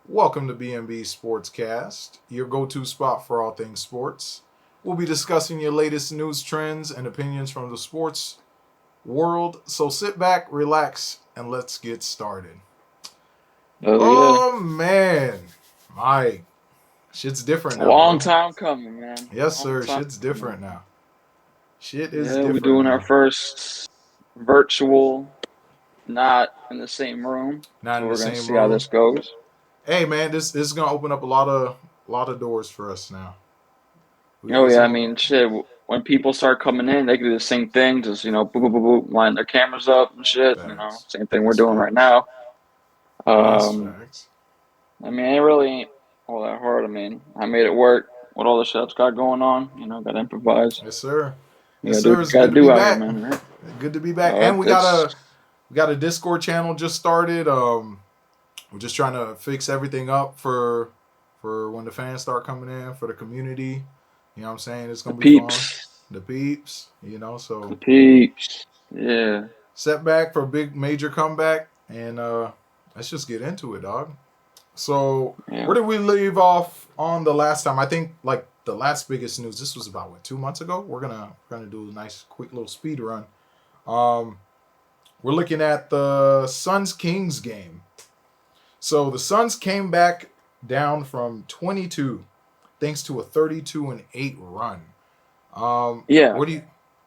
Welcome to BNB Sportscast, your go-to spot for all things sports. We'll be discussing your latest news trends and opinions from the sports world. So sit back, relax, and let's get started. Oh yeah, Oh man, Mike, shit's different now, long bro. time coming, man. Yes, Long sir. time Shit's coming. different now. Shit is Yeah, we're different doing our now. first virtual, not in the same room. Not So in the we're gonna same see how room. this goes. Hey man, this is gonna open up a lot of doors for us now. Oh It's yeah, I gonna, mean, shit. When people start coming in, they can do the same thing. Just boop, boop, boop, boop, line their cameras up and shit. facts. Same thing we're That's doing right facts. now. That's Um, facts. I mean, it really ain't all that hard. I mean, I made it work with all the shit that's got going on. Got to improvise. Yes, sir. You Yes, gotta do sir. what you It's gotta good to be do out here, back. man. Right? Good to be back. Oh, And we got it's a Discord channel just started. We're just trying to fix everything up for when the fans start coming in for the community. You know what I'm saying? It's the gonna be fun. peeps. The peeps, so The peeps. Yeah. setback for a big major comeback, and let's just get into it, dog. So Yeah. where did we leave off on the last time? I think like the last biggest news. This was about what 2 months ago. We're gonna do a nice quick little speed run. Um, we're looking at the Suns Kings game. So the Suns came back down from 22 thanks to a 32-8 run. Yeah. What do you?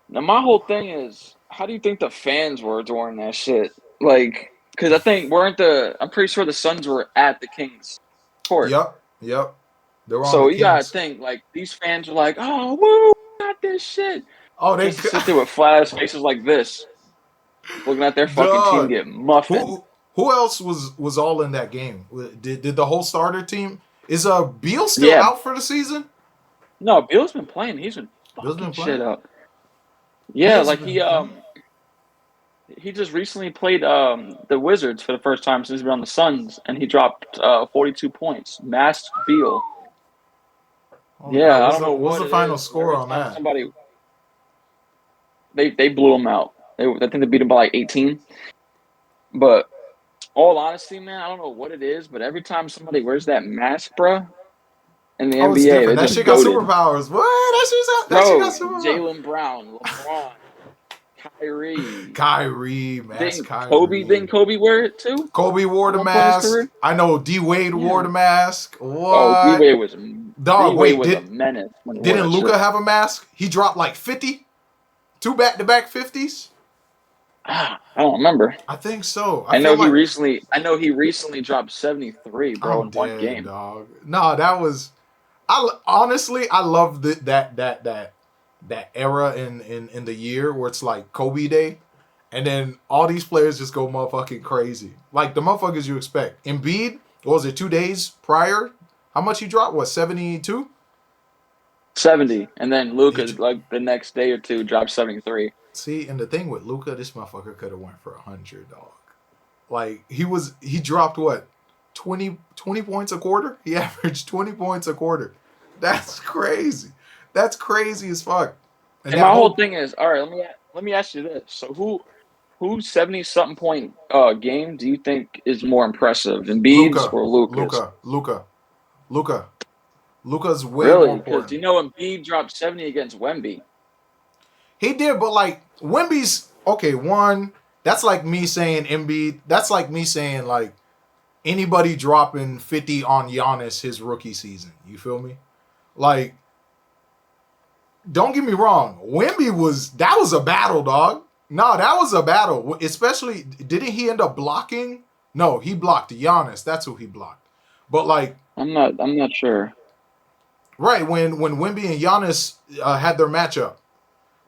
Now my whole thing is, how do you think the fans were during that shit? Like, because I think I'm pretty sure the Suns were at the Kings court. Yep. They were on the So you gotta Kings. think, like, these fans are like, oh, woo, got this shit. Oh, they Just to sit there with flat ass faces like this, looking at their fucking team dog. get muffined. Who else was all in that game? Did the whole starter team? Is Beal still Yeah. out for the season? No, Bill's been playing. He's been Bill's fucking been shit playing. up. He Yeah, has like been playing. he just recently played the Wizards for the first time since he's been on the Suns, and he dropped 42 points. Masked Beal. Oh God, Yeah, I don't know what's what the it final is, but score every on time that? they blew him out. I think they beat him by like 18. But all honesty, man, I don't know what it is, but every time somebody wears that mask, bruh, in the Oh, it's NBA, different. they're That just shit got goaded. superpowers. What? That shit got Bro, superpowers. Jaylen Brown, LeBron, Kyrie. Kyrie, mask Didn't Kyrie. Kobe wear it too Kobe wore at the one point in his mask. career? I know D Wade wore the Yeah. mask. Oh, What? Dog, D-Wade wait, was a menace when he wore didn't that Luca shit. have a mask? He dropped like 50? Two back-to-back 50s? I don't remember. I think so. I feel like I know he recently dropped 73, bro, I'm in one dead, game. dog. No, that was honestly I love that era in the year where it's like Kobe Day, and then all these players just go motherfucking crazy. Like the motherfuckers you expect. Embiid, what was it, 2 days prior? How much he dropped? What, 72? 70. And then He Luca, like the next day or two, dropped 73. see, and the thing with Luca, this motherfucker could have went for 100, dog. Like he dropped what 20 points a quarter. He averaged 20 points a quarter. That's crazy. That's crazy as fuck. And And that my whole whole thing is, all right, let me ask you this. So whose 70 something point game do you think is more impressive, Embiid's Luca, or Luca's? Luca, Luca, Luca, Luca's way more Really? Because important. you know Embiid dropped 70 against Wemby. He did, but like Wemby's okay. One, that's like me saying Embiid. That's like me saying like anybody dropping 50 on Giannis his rookie season. You feel me? Like don't get me wrong. That was a battle, dog. No, that was a battle. Especially, didn't he end up blocking? No, he blocked Giannis. That's who he blocked. But like, I'm not sure. right when Wemby and Giannis had their matchup,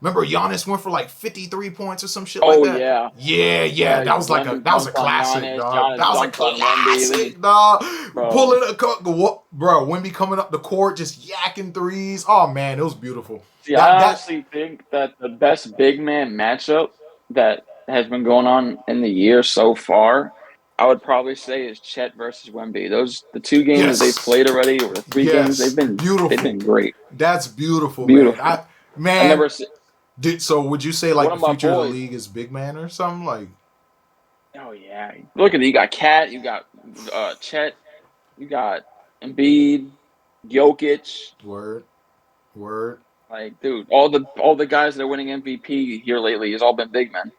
remember Giannis went for like 53 points or some shit like Oh that. yeah. Yeah, Yeah, that was like Wemby that was a dunked on classic, Giannis. dog. Giannis That was a dunked on Wemby. Then classic, dog. bro, Pulling bro, Wemby coming up the court, just yakking threes. Oh man, it was beautiful. see, I That honestly think that the best big man matchup that has been going on in the year so far, I would probably say is Chet versus Wemby. Those the two games that they've yes, played already, or the three games yes, they've beautiful. been great, That's beautiful, man. beautiful. I Man, never se- so would you say like one the of my future of the boys. league is big man or something like? Oh yeah, look at it. You got Cat, you got Chet. You got Embiid, Jokic. Word. Word. Like, dude, all the guys that are winning MVP here lately has all been big men.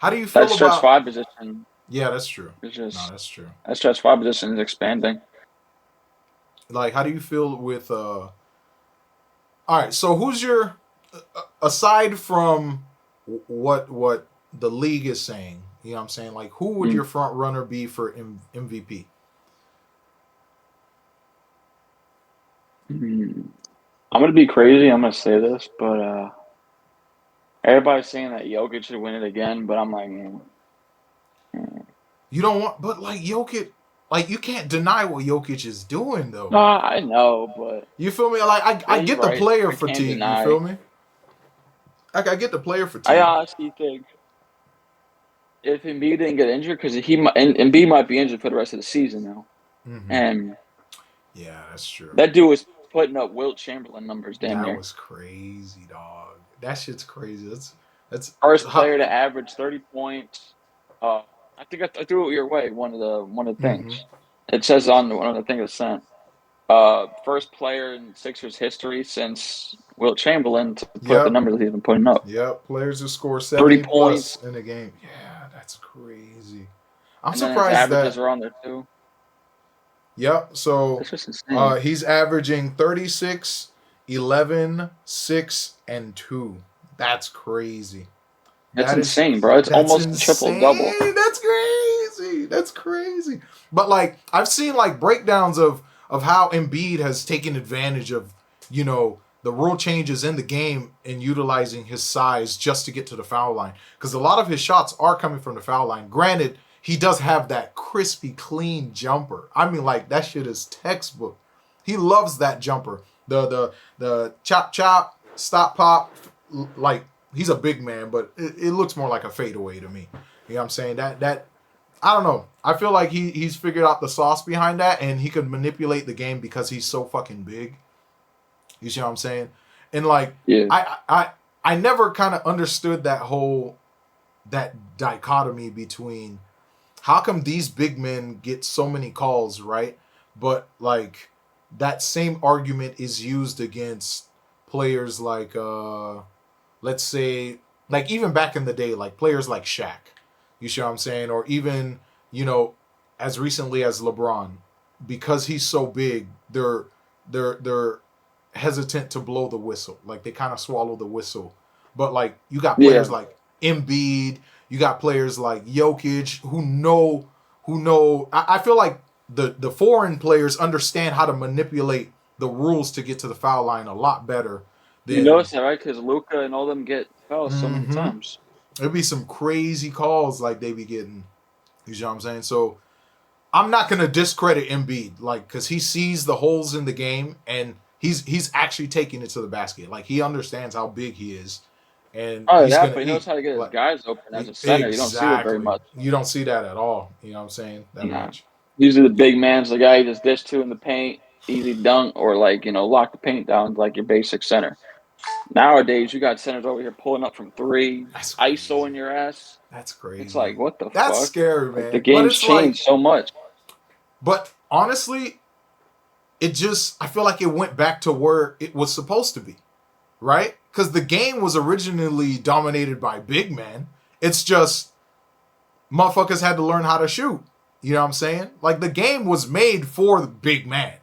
How do you That feel stretch about? five position Yeah, that's true. is No, just that's true. that stretch five position is expanding. Like, how do you feel with? All right, so who's your aside from what the league is saying? You know what I'm saying? Like, who would your front runner be for MVP? I'm gonna be crazy. I'm gonna say this, but everybody's saying that Jokic should win it again. But I'm like, You don't want, but like Jokic, like you can't deny what Jokic is doing though. I know, but You feel me? Like yeah, I you're get the right. player I can't fatigue. You deny. feel me? I get the player I fatigue. honestly think if Embiid didn't get injured, because Embiid might be injured for the rest of the season now, Hmm. and Yeah, that's true. that dude was putting up Wilt Chamberlain numbers damn That near. was crazy, dog. That shit's crazy. That's First how. player to average 30 points. I think I threw it your way. One of the Hmm. things it says on one of the things I sent. First player in Sixers history since Wilt Chamberlain to put up the Yep. numbers that he's been putting up. Yep. Players who score 30 70 points, plus in a game. Yeah, that's crazy. I'm and then his surprised averages that. are on there too. Yep. So That's just insane. he's averaging 36, 11, 6, and 2. That's crazy. That's That is insane, bro. It's that's almost a triple double. insane. That's crazy. That's crazy. But like I've seen like breakdowns of how Embiid has taken advantage of, the rule changes in the game and utilizing his size just to get to the foul line. Because a lot of his shots are coming from the foul line. Granted, he does have that crispy, clean jumper. I mean, like that shit is textbook. He loves that jumper. The chop chop, stop pop, like he's a big man, but it looks more like a fadeaway to me. You know what I'm saying? That I don't know. I feel like he's figured out the sauce behind that, and he could manipulate the game because he's so fucking big. You see what I'm saying? And like Yeah. I never kind of understood that dichotomy between how come these big men get so many calls, right? But like that same argument is used against players like let's say like even back in the day, like players like Shaq. You see what I'm saying? Or even, as recently as LeBron, because he's so big, they're hesitant to blow the whistle. Like they kind of swallow the whistle. But like you got Yeah. players like Embiid, you got players like Jokic who know. I feel like the foreign players understand how to manipulate the rules to get to the foul line a lot better You than. notice that, right? Because Luca and all them get fouls so many Mm-hmm. times. There'd be some crazy calls like they be getting. You know what I'm saying? So I'm not gonna discredit Embiid, like, because he sees the holes in the game and he's actually taking it to the basket. Like he understands how big he is, and Oh, he's that, gonna but he knows eat. how to get his Like guys open as a center. You don't see that very exactly, much. you don't see that at all. You know what I'm saying? That Nah. much. Usually the big man's the guy you just dish to in the paint, easy dunk, or like, lock the paint down like your basic center. Nowadays, you got centers over here pulling up from three, That's ISO in crazy. your ass. That's It's crazy. like, what the That's fuck? scary, Like the man. But game's it's like, changed so much. but honestly, I feel like it went back to where it was supposed to be, right? Because the game was originally dominated by big men. It's just motherfuckers had to learn how to shoot. You know what I'm saying? Like the game was made for the big man.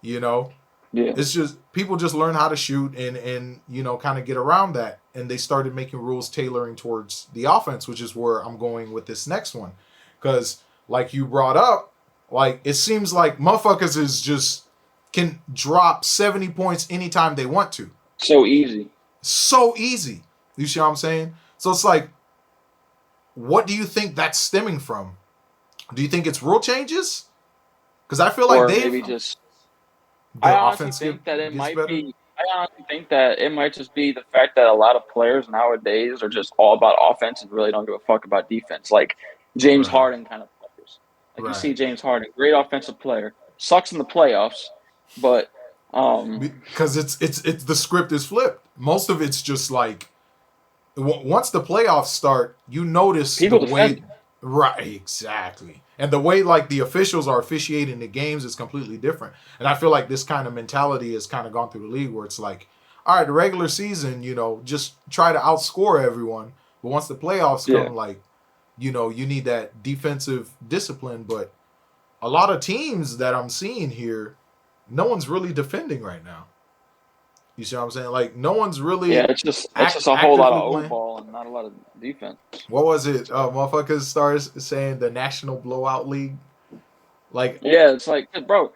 You know, Yeah. it's just people just learn how to shoot and kind of get around that, and they started making rules tailoring towards the offense, which is where I'm going with this next one, because like you brought up, like it seems like motherfuckers is just can drop 70 points anytime they want to. So easy. So easy. You see what I'm saying? So it's like, what do you think that's stemming from? Do you think it's rule changes? Because I feel like Or maybe just I the honestly offense think that it gets might better. be. I honestly think that it might just be the fact that a lot of players nowadays are just all about offense and really don't give a fuck about defense. Like James Right. Harden kind of players. Like you Right. see James Harden, great offensive player, sucks in the playoffs, but Because it's the script is flipped. Most of it's just like once the playoffs start, you notice the people way defend. Right, exactly. And the way like the officials are officiating the games is completely different. And I feel like this kind of mentality has kind of gone through the league where it's like, all right, the regular season, just try to outscore everyone. But once the playoffs Yeah. come, like, you need that defensive discipline. But a lot of teams that I'm seeing here, no one's really defending right now. You see what I'm saying? Like, no one's Yeah, really it's just a whole lot actively of O playing. ball and not a lot of defense. What was it? Motherfuckers started saying the National Blowout League. Like, Yeah, it's like, bro,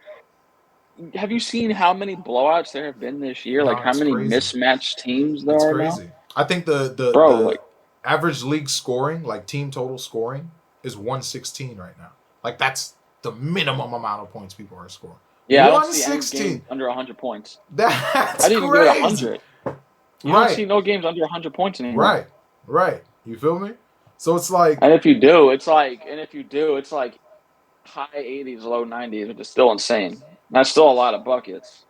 have you seen how many blowouts there have been this year? Like no, how it's many crazy. mismatched teams there It's are now? crazy. I think Bro, the like, average league scoring, like team total scoring, is 116 right now. Like that's the minimum amount of points people are scoring. yeah, I don't see any 116. games under 100 points. That's I didn't even give it crazy. 100. You don't Right. see no games under 100 points anymore. Right. Right. You feel me? So it's like And if you do, it's like high 80s, low 90s, which is still insane. That's still a lot of buckets.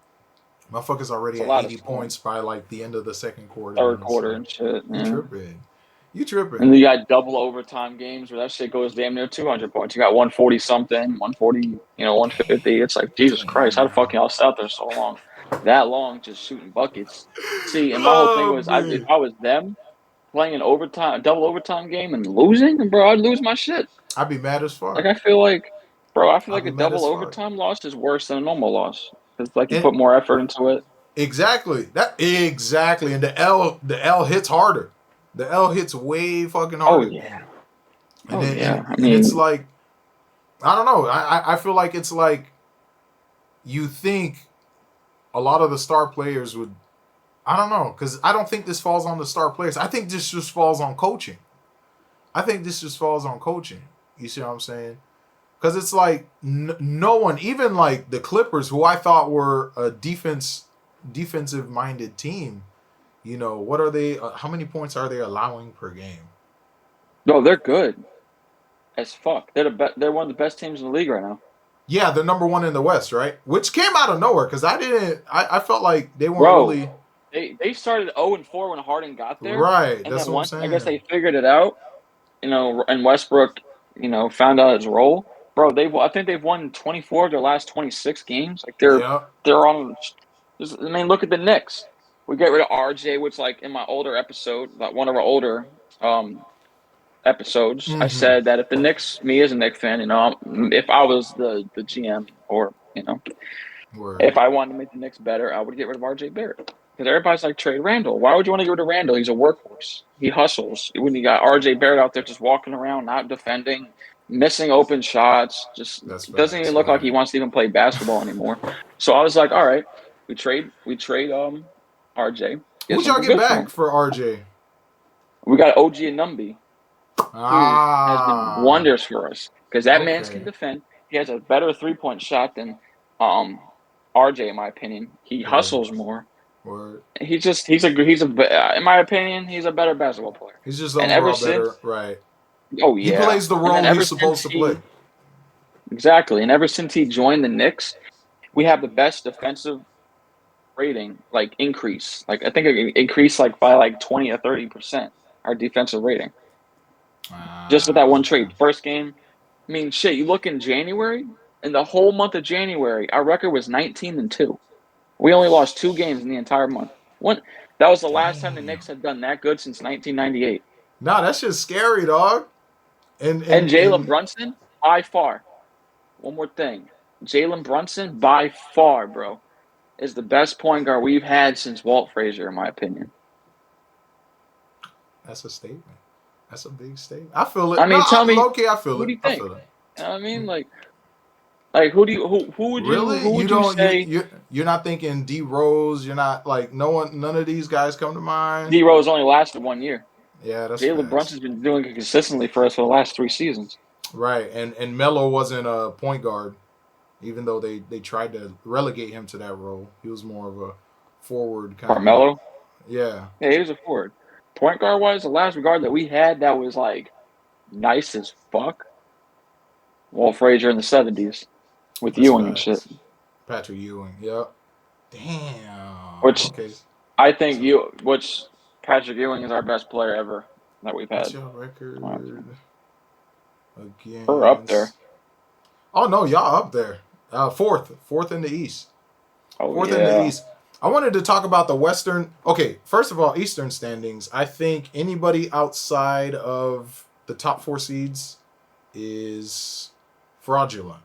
motherfuckers It's already a at lot of 80 scoring. points by like the end of the second quarter, Third and it's quarter like and shit. you Yeah. tripping. You tripping. And then you got double overtime games where that shit goes damn near 200 points. You got 140 something, 140, 150. It's like, Jesus Christ, how the fuck Damn. y'all stay out there so long? That long just shooting buckets. See, and my whole thing Oh was, if man. I was them playing an overtime, a double overtime game and losing, bro, I'd lose my shit. I'd be mad as Like, fuck. I feel I'd like be a mad double as fuck. overtime loss is worse than a normal loss. It's like you And put more effort into it. exactly. That exactly. And the L hits harder. The L hits way fucking Oh, harder. yeah. And Oh, then yeah. I and it's mean, like I don't know. I feel like it's like you think a lot of the star players would I don't know, because I don't think this falls on the star players. I think this just falls on coaching. I think this just falls on coaching. You see what I'm saying? Because it's like no one, even like the Clippers, who I thought were a defensive minded team. What are they? How many points are they allowing per game? no, they're good as fuck. They're one of the best teams in the league right now. Yeah, they're number one in the West, right? Which came out of nowhere because I felt like they weren't Bro, really they started 0-4 when Harden got there, right. and That's then what I'm once I guess saying. they figured it out, and Westbrook, found out his role. Bro, I think they've won 24 of their last 26 games. Like Yeah. they're on. I mean, look at the Knicks. We get rid of RJ, which like in my older episode, like one of our older episodes, I Mm-hmm. said that if the Knicks, me as a Knicks fan, if I was the GM or Word. if I wanted to make the Knicks better, I would get rid of RJ Barrett. Because everybody's like, trade Randall. Why would you want to get rid of Randall? He's a workhorse. He hustles. When you got RJ Barrett out there just walking around, not defending, missing open shots, just That's doesn't even facts. look like Yeah. he wants to even play basketball anymore. So I was like, all right, we trade RJ, get Who'd y'all something get good for back him. for RJ? We got OG Anunoby, who has been Ah. wonders for us because that man can Okay. defend. He has a better 3-point shot than um, RJ, in my opinion. He Word. hustles more. Word. In my opinion, he's a better basketball player. He's just And ever overall since, better. Right. oh He yeah, plays the and then role ever he's since supposed to play. he exactly, and ever since he joined the Knicks, we have the best defensive rating, like increase. Like I think it increased like by like 20 or 30% our defensive rating just with that Ah. one Okay. trade. First game, I mean, shit. You look in January, in the whole month of January, our record was 19-2. We only lost 2 games in the entire month. One that was the last time the Damn. Knicks had done that good since 1998. Nah, that's just scary, dog. And And and Jalen and Brunson, by far. One more thing. Jalen Brunson, by far, bro, is the best point guard we've had since Walt Frazier, in my opinion. that's a statement. That's a big statement. I feel I it. No, mean, tell me, low key, I feel who it. do you I think? feel it. You know what I mean? Like Really? who You would you don't say you're not thinking D Rose, you're not like none of these guys come to mind. D Rose only lasted 1 year? Yeah, that's Jalen facts. Brunson's been doing it consistently for us for the last 3 seasons. Right. And Melo wasn't a point guard, even though they tried to relegate him to that role. He was more of a forward kind of Carmelo, yeah. yeah, he was a forward. Point guard wise, the last guard that we had that was like nice as fuck, Walt Frazier in the '70s with That's Ewing and shit. facts. Patrick Ewing. Yep. Damn. Which Okay. I think So which Patrick Ewing is our best player ever that we've what's had. your record? We're up there. against. Oh no, y'all up there. Fourth in the East. Oh Fourth in the yeah. East. I wanted to talk about the Western. Okay, first of all, Eastern standings. I think anybody outside of the top four seeds is fraudulent.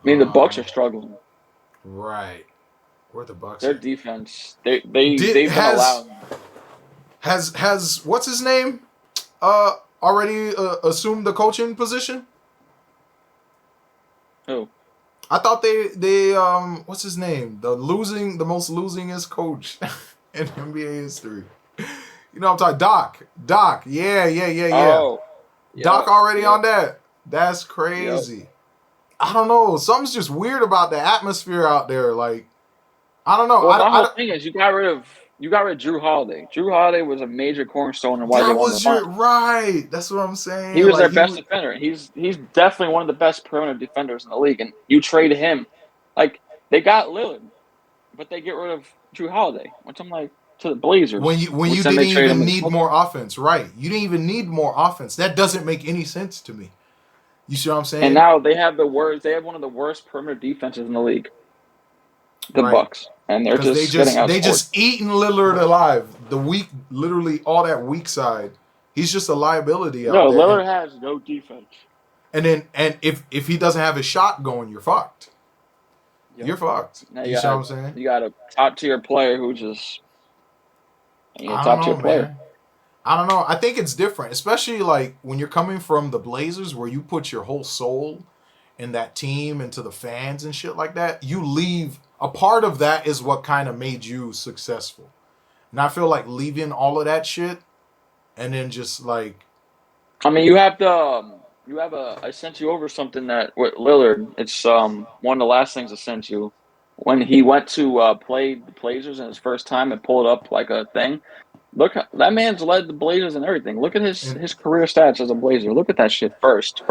I mean, the Bucks Um, are struggling. right. Where the Bucks Their at? defense, Did they've been has allowing. has what's his name? Already assumed the coaching position. Who? I thought they what's his name? The most losingest coach in NBA history. You know what I'm talking Doc. Yeah. Oh, Doc yep, already yep, on that. That's yep. crazy. I don't know. Something's just weird about the atmosphere out there. Like, I don't know. Well, my I whole don't thing is you got rid of Drew Holiday. Drew Holiday was a major cornerstone in why they that won the was your finals. right. That's what I'm He saying. was Like their he best was defender. He's definitely one of the best perimeter defenders in the league. And you trade him, like they got Lillard, but they get rid of Drew Holiday, which I'm like to the Blazers, when you which then didn't they trade him even to the need Celtics. more offense, right? You didn't even need more offense. That doesn't make any sense to me. You see what I'm And saying? now they have the worst. They have one of the worst perimeter defenses in the league, the Right. Bucks, and they're Because just getting they outscored. just eating Lillard alive. The weak, literally all that weak side. He's just a liability out No, there. Lillard has no defense. And if he doesn't have his shot going, you're fucked. Yep. You're fucked. Now You see what I'm saying? you got a top tier player who just a I don't top tier know, player. man. I don't know. I think it's different, especially like when you're coming from the Blazers, where you put your whole soul in that team and to the fans and shit like that. You leave a part of that is what kind of made you successful. And I feel like leaving all of that shit and then just like I mean, you have a I sent you over something that with Lillard. It's one of the last things I sent you when he went to play the Blazers in his first time and pulled up like a thing. Look, that man's led the Blazers and everything. Look at and his career stats as a Blazer. Look at that shit. First,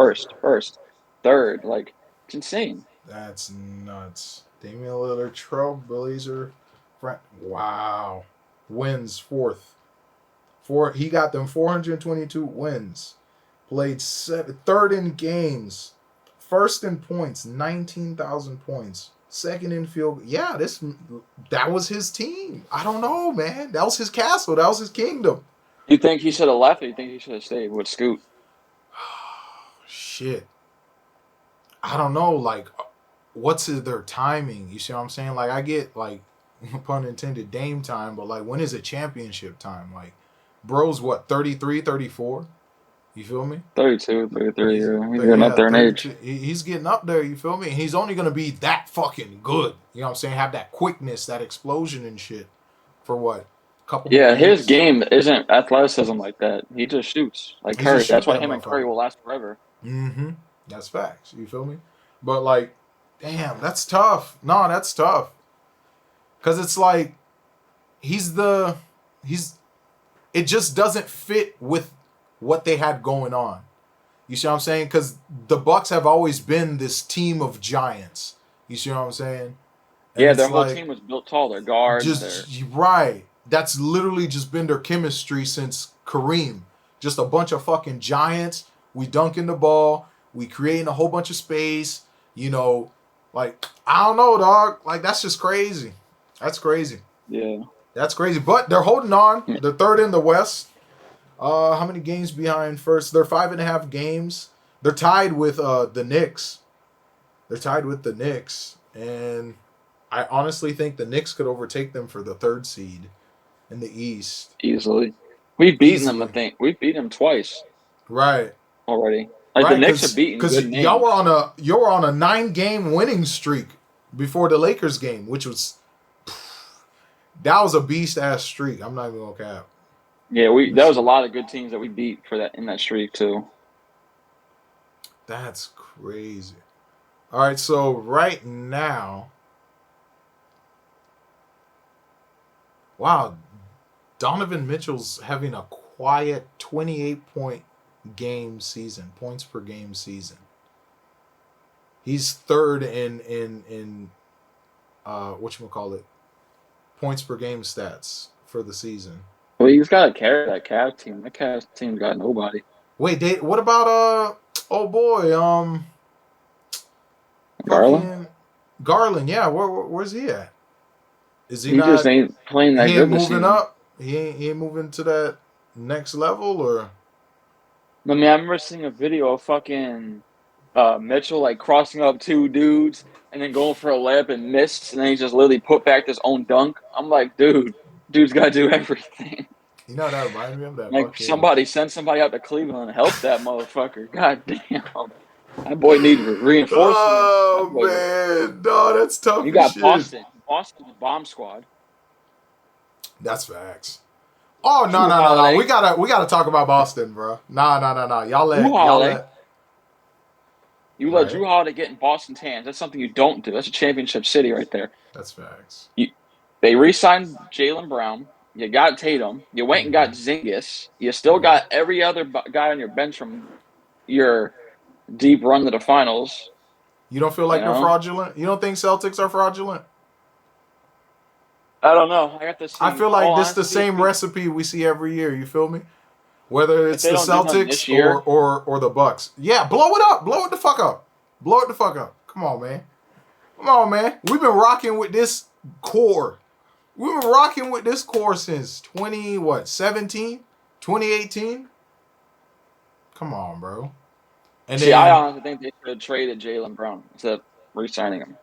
third. Like it's insane. that's nuts. Damian Lillard, Trailblazer, wow, wins fourth. He got them 422 wins. Played third in games, first in points, 19,000 points. Second in field. Yeah, that was his team. I don't know, man. That was his castle. That was his kingdom. You think he should have left, or you think he should have stayed with Scoot? Shit. I don't know. Like, what's their timing? You see what I'm saying? Like, I get like pun intended Dame time, but like, when is it championship time? Like, bro's what 33, 34? You feel me? 32, 33. He's He's getting up there in age. 32. He's getting up there. You feel me? And he's only gonna be that fucking good. You know what I'm saying? Have that quickness, that explosion and shit. For what? A couple more Yeah, his years. game isn't athleticism like that. He just shoots like He just Curry. shoot That's why that him and Curry motherfucker. will last forever. Mm-hmm. That's facts. You feel me? But like, damn, that's tough. No, that's tough. Cause it's like he's the he's it just doesn't fit with what they had going on. You see what I'm saying? Because the Bucks have always been this team of giants. You see what I'm saying? And Yeah, their it's whole like team was built tall. Their guards, their just right. That's literally just been their chemistry since Kareem. Just a bunch of fucking giants. We dunking the ball. We creating a whole bunch of space. You know, like I don't know, dog. Like that's just crazy. That's crazy. yeah. That's crazy. But they're holding on. They're third in the West. How many games behind first? They're 5.5 games. They're tied with the Knicks. They're tied with the Knicks, and I honestly think the Knicks could overtake them for the third seed in the East Easily. We've beaten them. I easily. think we've beaten them twice Right, already. Like the right, Knicks have beaten because good names. y'all were on a 9-game winning streak before the Lakers game, which was that was a beast ass streak. I'm not even gonna cap. Yeah, we that was a lot of good teams that we beat for that in that streak too. That's crazy. All right, so right now, wow, Donovan Mitchell's having a quiet 28-point game season, points per game season. He's third in whatchamacallit, points per game stats for the season. Well, he's got to carry that Cavs team. That Cavs team got nobody. Wait, what about oh boy, Garland. fucking Garland? Yeah, where's he at? Is he He just not? ain't playing that He ain't good this moving season. up. He ain't moving to that next level, or I mean, I remember seeing a video of fucking Mitchell like crossing up two dudes and then going for a layup and missed, and then he just literally put back his own dunk. I'm like, dude's got to do everything. you know that reminded me of that Like fucking. somebody send somebody out to Cleveland and help that motherfucker. God damn, that boy need reinforcements. That Oh boy. man, no, that's tough You as got shit. Boston. Boston's bomb squad. That's facts. Oh no Drew no no no. We Holiday. gotta talk about Boston, bro. Nah no no no. Drew Y'all Holiday. let You let right. Drew Holiday get in Boston's hands. That's something you don't do. That's a championship city right there. That's facts. They re-signed Jaylen Brown. You got Tatum. You went and got Zingis. You still got every other guy on your bench from your deep run to the finals. You don't feel You like they're know, fraudulent? You don't think Celtics are fraudulent? I don't know. I got to I see. feel All like this is the honesty, same recipe we see every year. You feel me? Whether if it's they the don't do nothing Celtics this year, or the Bucks. Yeah, blow it up. Blow it the fuck up. Blow it the fuck up. Come on, man. Come on, man. We've been rocking with this core. We've been rocking with this core since 17? 2018? Come on, bro. And see, I then honestly think they should have traded Jaylen Brown instead of re-signing him.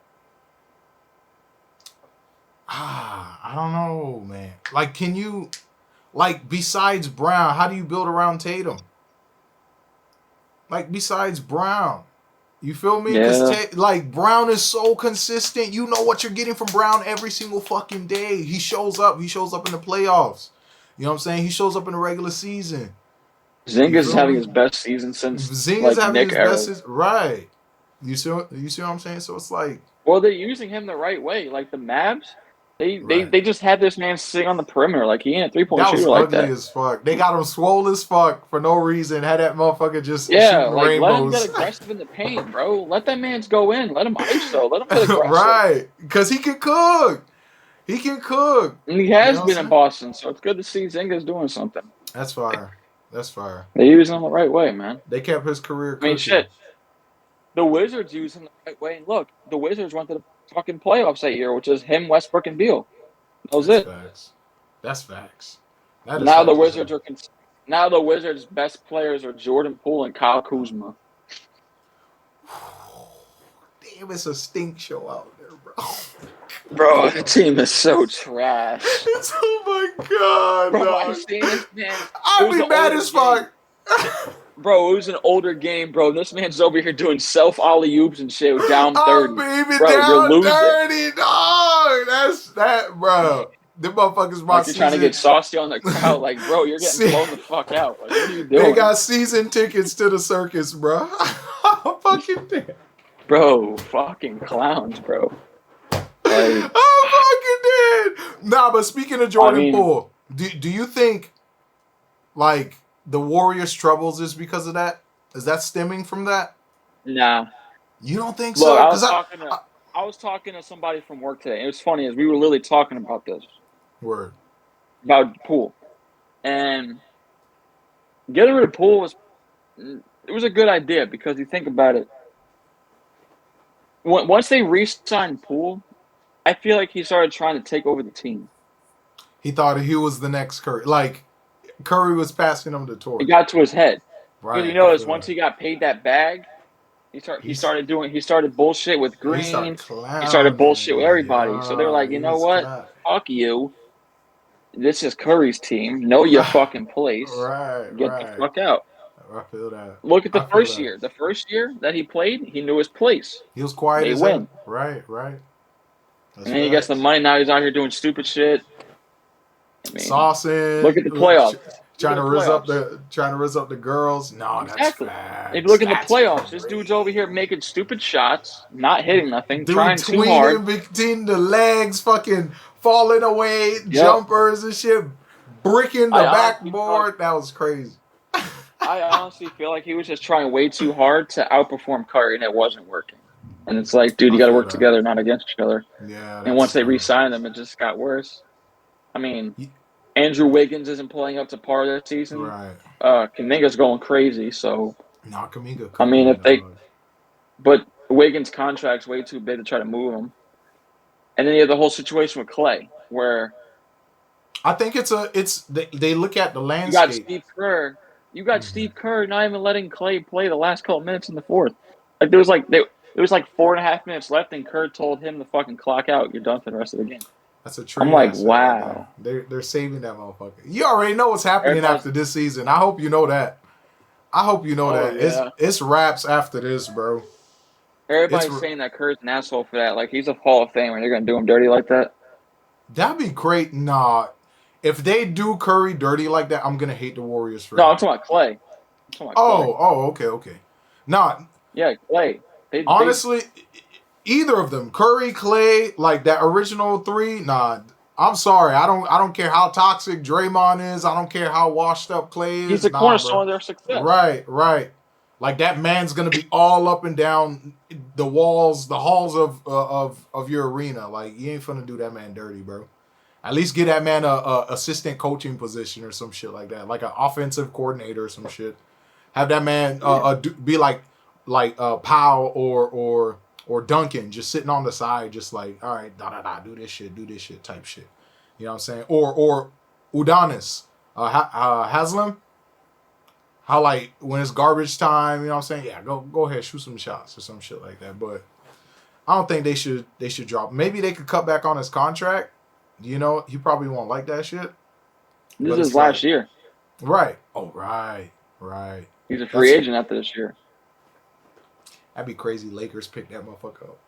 I don't know, man. Like, can you besides Brown, how do you build around Tatum? Like besides Brown. You feel me? Because Yeah, Brown is so consistent. You know what you're getting from Brown every single fucking day. He shows up. He shows up in the playoffs. You know what I'm saying? He shows up in the regular season. You Zingis is feel having me? his best season since Zing is like having Nick his era. best. Right. You see what I'm saying? So it's like, Well, they're using him the right way. Like the Mavs, they they right. they just had this man sitting on the perimeter. Like he ain't a 3-point That was shooter like ugly that. as fuck. They got him swole as fuck for no reason. Had that motherfucker just Yeah, shooting like let him get rainbows. aggressive in the paint, bro. Let that man's go in. Let him ISO. Let him get aggressive. Right. Because he can cook. He can cook. And he You has know what been I'm in saying? Boston, so it's good to see Zingas doing something. That's fire. That's fire. They use him the right way, man. They kept his career I mean, cooking. shit. The Wizards use him the right way. And look, the Wizards went to the fucking playoffs that year, which is him, Westbrook, and Beal. That was That's it. facts. That's facts. That is Now the facts as hell. Wizards are now the Wizards' best players are Jordan Poole and Kyle Kuzma. Damn, it's a stink show out there, bro. Bro, the team is so trash. It's, oh my god, Bro, I dog. seen this man. It I'd was be an mad older as game. fuck. Bro, it was an older game, bro. This man's over here doing self alley oops and shit down I'm 30. even Bro, you're down losing. 30, dog. That's that, bro. Them motherfuckers my Like you're trying to season. get saucy on the crowd. Like, bro, you're getting See, blown the fuck out. Like, what are you they doing? got season tickets to the circus, bro. I'm fucking dead. Bro, fucking clowns, bro. Like, I'm fucking dead. Nah, but speaking of I Jordan mean, Poole, do you think like the Warriors' troubles is because of that? Is that stemming from that? nah. You don't think Look, so? I Cause was talking to I I was talking to somebody from work today. It was funny as we were literally talking about this, word. about Poole. And getting rid of Poole it was a good idea because you think about it. Once they re-signed Poole, I feel like he started trying to take over the team. He thought he was the next Curry. Like Curry was passing him the It torch. got to his head. Because you Right. I notice feel once that. he got paid that bag, He's he started bullshit with he started Green. He started bullshit with clowning. everybody. So they were Yeah, like, he you know was what? clown. Fuck you. This is Curry's team. Know your fucking place. Right, Get the right. fuck out. I feel that. Look at the I feel first that. year. The first year that he played, he knew his place. He was quiet They as hell. win. Right, right. That's And then he gets the facts. money. Now he's out here doing stupid shit. I mean, look Saucing, at the playoffs. Look at the playoffs. trying to rizz up the girls. No, that's Exactly. If you facts. look in the That's playoffs, this dude's over here crazy. making stupid shots, not hitting nothing, Dude trying too hard. tweening between the legs, fucking falling away, Yep. jumpers and shit, bricking the I honestly feel like backboard. That was crazy. I honestly feel like he was just trying way too hard to outperform Curry, and it wasn't working. And it's like, dude, I you got to feel work that. together, not against each other. Yeah, And that's once they tough. re-signed him, it just got worse. I mean, Andrew Wiggins isn't playing up to par this season. Right. Kaminga's going crazy. So Nah, Kaminga I mean, cooking, if they, dog. but Wiggins' contract's way too big to try to move him. And then you have the whole situation with Clay, where I think they look at the you got landscape. Steve Kerr, Mhm. not even letting Clay play the last couple minutes in the fourth. Like there was like 4.5 minutes left, and Kerr told him to fucking clock out. You're done for the rest of the game. That's a I'm trade like, asset right there. wow. They're saving that motherfucker. You already know what's happening Everybody's after this season. I hope you know that. I hope you know oh that. yeah. It's wraps after this, bro. It's Everybody's saying that Kerr's an asshole for that. Like he's a Hall of Famer. They're gonna do him dirty like that. That'd be great. Nah, if they do Curry dirty like that, I'm gonna hate the Warriors for No, I'm that. talking about Clay. I'm talking about Clay. Oh, okay. Nah, Yeah, Clay. They honestly, either of them, Curry, Clay, like that original three. Nah, I'm sorry. I don't care how toxic Draymond is. I don't care how washed up Clay he's is. the Nah, cornerstone bro. of their success. Right. Like that man's gonna be all up and down the walls, the halls of your arena. Like you ain't finna do that man dirty, bro. At least get that man a assistant coaching position or some shit like that, like an offensive coordinator or some shit. Have that man Yeah. be like Powell or Duncan, just sitting on the side, just like, all right, do this shit type shit. You know what I'm saying? Or Udonis, Haslam, how like when it's garbage time, you know what I'm saying? Yeah, go ahead, shoot some shots or some shit like that. But I don't think they should drop. Maybe they could cut back on his contract. You know, he probably won't like that shit. This But is it's last like, year. right. Oh, right. He's a free That's agent after this year. that'd be crazy. Lakers pick that motherfucker up.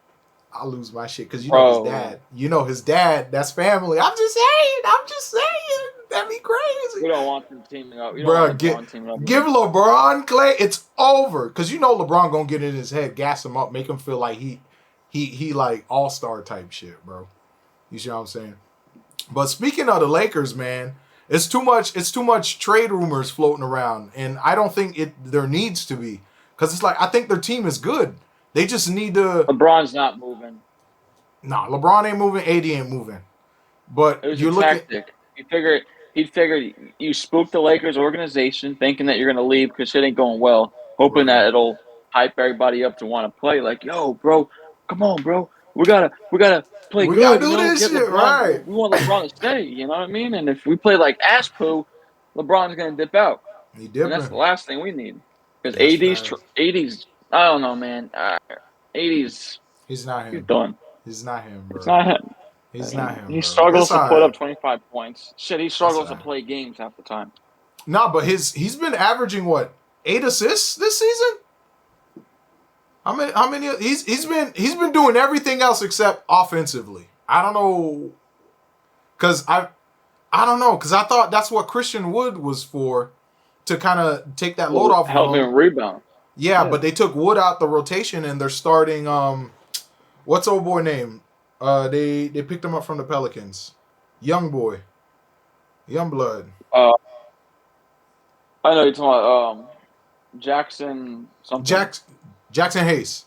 I'll lose my shit because you know his Bro, dad. You know his dad. That's family. I'm just saying. That'd be crazy, we don't want them teaming up. We don't bro. want LeBron teaming up with Give him. LeBron Clay. It's over because you know LeBron gonna get in his head, gas him up, make him feel like he like all star type shit, bro. You see what I'm saying? But speaking of the Lakers, man, it's too much. It's too much trade rumors floating around, and I don't think there needs to be because it's like I think their team is good. They just need to. LeBron's not moving. Nah, LeBron ain't moving. AD ain't moving. But It was a you're looking. tactic. He figured you spooked the Lakers organization, thinking that you're gonna leave because shit ain't going well, hoping Right. that it'll hype everybody up to want to play. Like, yo, bro, come on, bro, we gotta play We gotta good. do this Get shit LeBron. right. We want LeBron to stay. You know what I mean? And if we play like ass poo, LeBron's gonna dip out, He and that's dipping. the last thing we need. Because That's fast. 80's, I don't know, man. 80's, He's not he's him. done. He's not him, It's bro. not him. I He's not mean, him, he bro. It's struggles to put up alright. 25 points. Shit, he It's struggles to alright. play games half the time. Nah, but he's been averaging what 8 assists this season. How many? He's been doing everything else except offensively. I don't know, cause I don't know, cause I thought that's what Christian Wood was for, to kind of take that load Well, off of help him. him rebound. Yeah, Yeah. but they took Wood out the rotation and they're starting what's old boy name? They picked him up from the Pelicans. Young boy. Young blood. Uh, I know you're talking about Jackson something. Jack Jackson Hayes.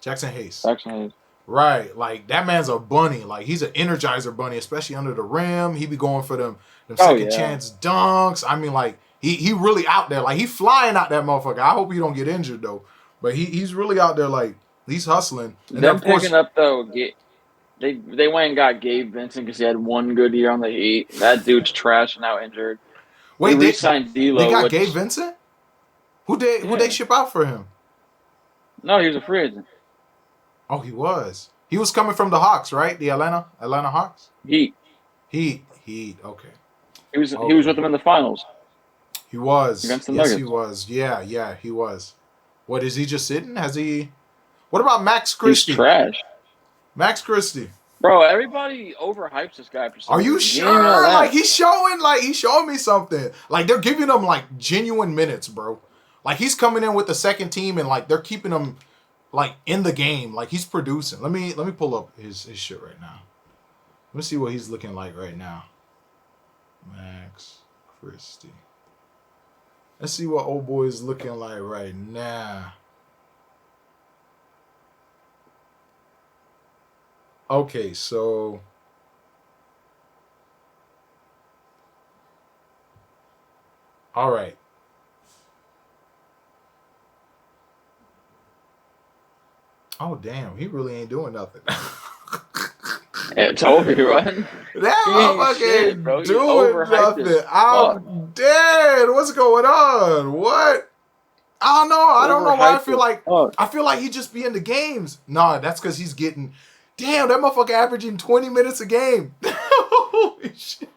Jackson Hayes. Jackson Hayes. Right. Like that man's a bunny. Like he's an energizer bunny, especially under the rim. He be going for them Oh second yeah. chance dunks. I mean, like he really out there. Like he flying out that motherfucker. I hope he don't get injured though. But he's really out there, like he's hustling. And then Them of picking course, up though, they went and got Gabe Vincent because he had one good year on the Heat. That dude's trash and now injured. They wait, re-signed they D'Lo, got Gabe which Vincent? Who they yeah, ship out for him? no, he was a free agent. Oh, he was. He was coming from the Hawks, right? The Atlanta Hawks. Heat. He. Okay. He was Okay. with them in the finals He was. against the Yes, he Nuggets. was. Yeah, he was. What is he just sitting? Has he? What about Max He's Christie? trash. Max Christie. Bro, everybody overhypes this guy for Are some you reason. He ain't even all sure? Like that. he's showing me something. Like they're giving him like genuine minutes, bro. Like he's coming in with the second team and like they're keeping him like in the game. Like he's producing. Let me pull up his shit right now. Let me see what he's looking like right now. Max Christie. Let's see what old boy is looking like right now. Okay, so All right. Oh damn, he really ain't doing nothing. It's over, run. That He ain't shit, motherfucker bro. ain't He's doing overhyped as nothing. fuck. I'm dead. What's going on? What? I don't know. I don't know why Overhyped as fuck. I feel like he just be in the games. Nah, that's because he's getting. Damn, that motherfucker averaging 20 minutes a game. Holy shit.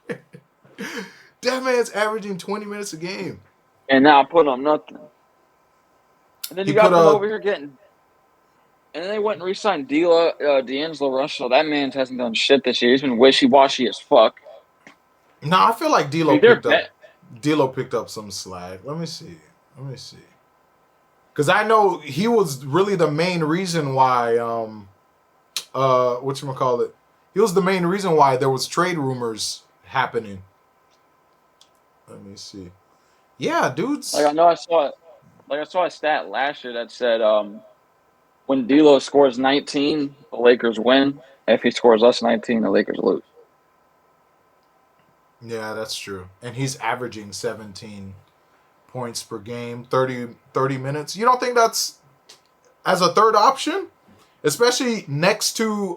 That man's averaging 20 minutes a game. And now put on nothing. And then He you put got them a. over here getting. And then they went and re-signed D'Angelo Russell. That man hasn't done shit this year. He's been wishy-washy as fuck. Nah, I feel like I mean, they're bet. D'Lo picked up some slack. Let me see. Let me see. Because I know he was really the main reason why whatchamacallit, he was the main reason why there was trade rumors happening. Let me see. Yeah, dudes. Like I know I saw a stat last year that said when D'Lo scores 19, the Lakers win. If he scores less 19, the Lakers lose. Yeah, that's true. And he's averaging 17 points per game, 30 minutes. You don't think that's as a third option? Especially next to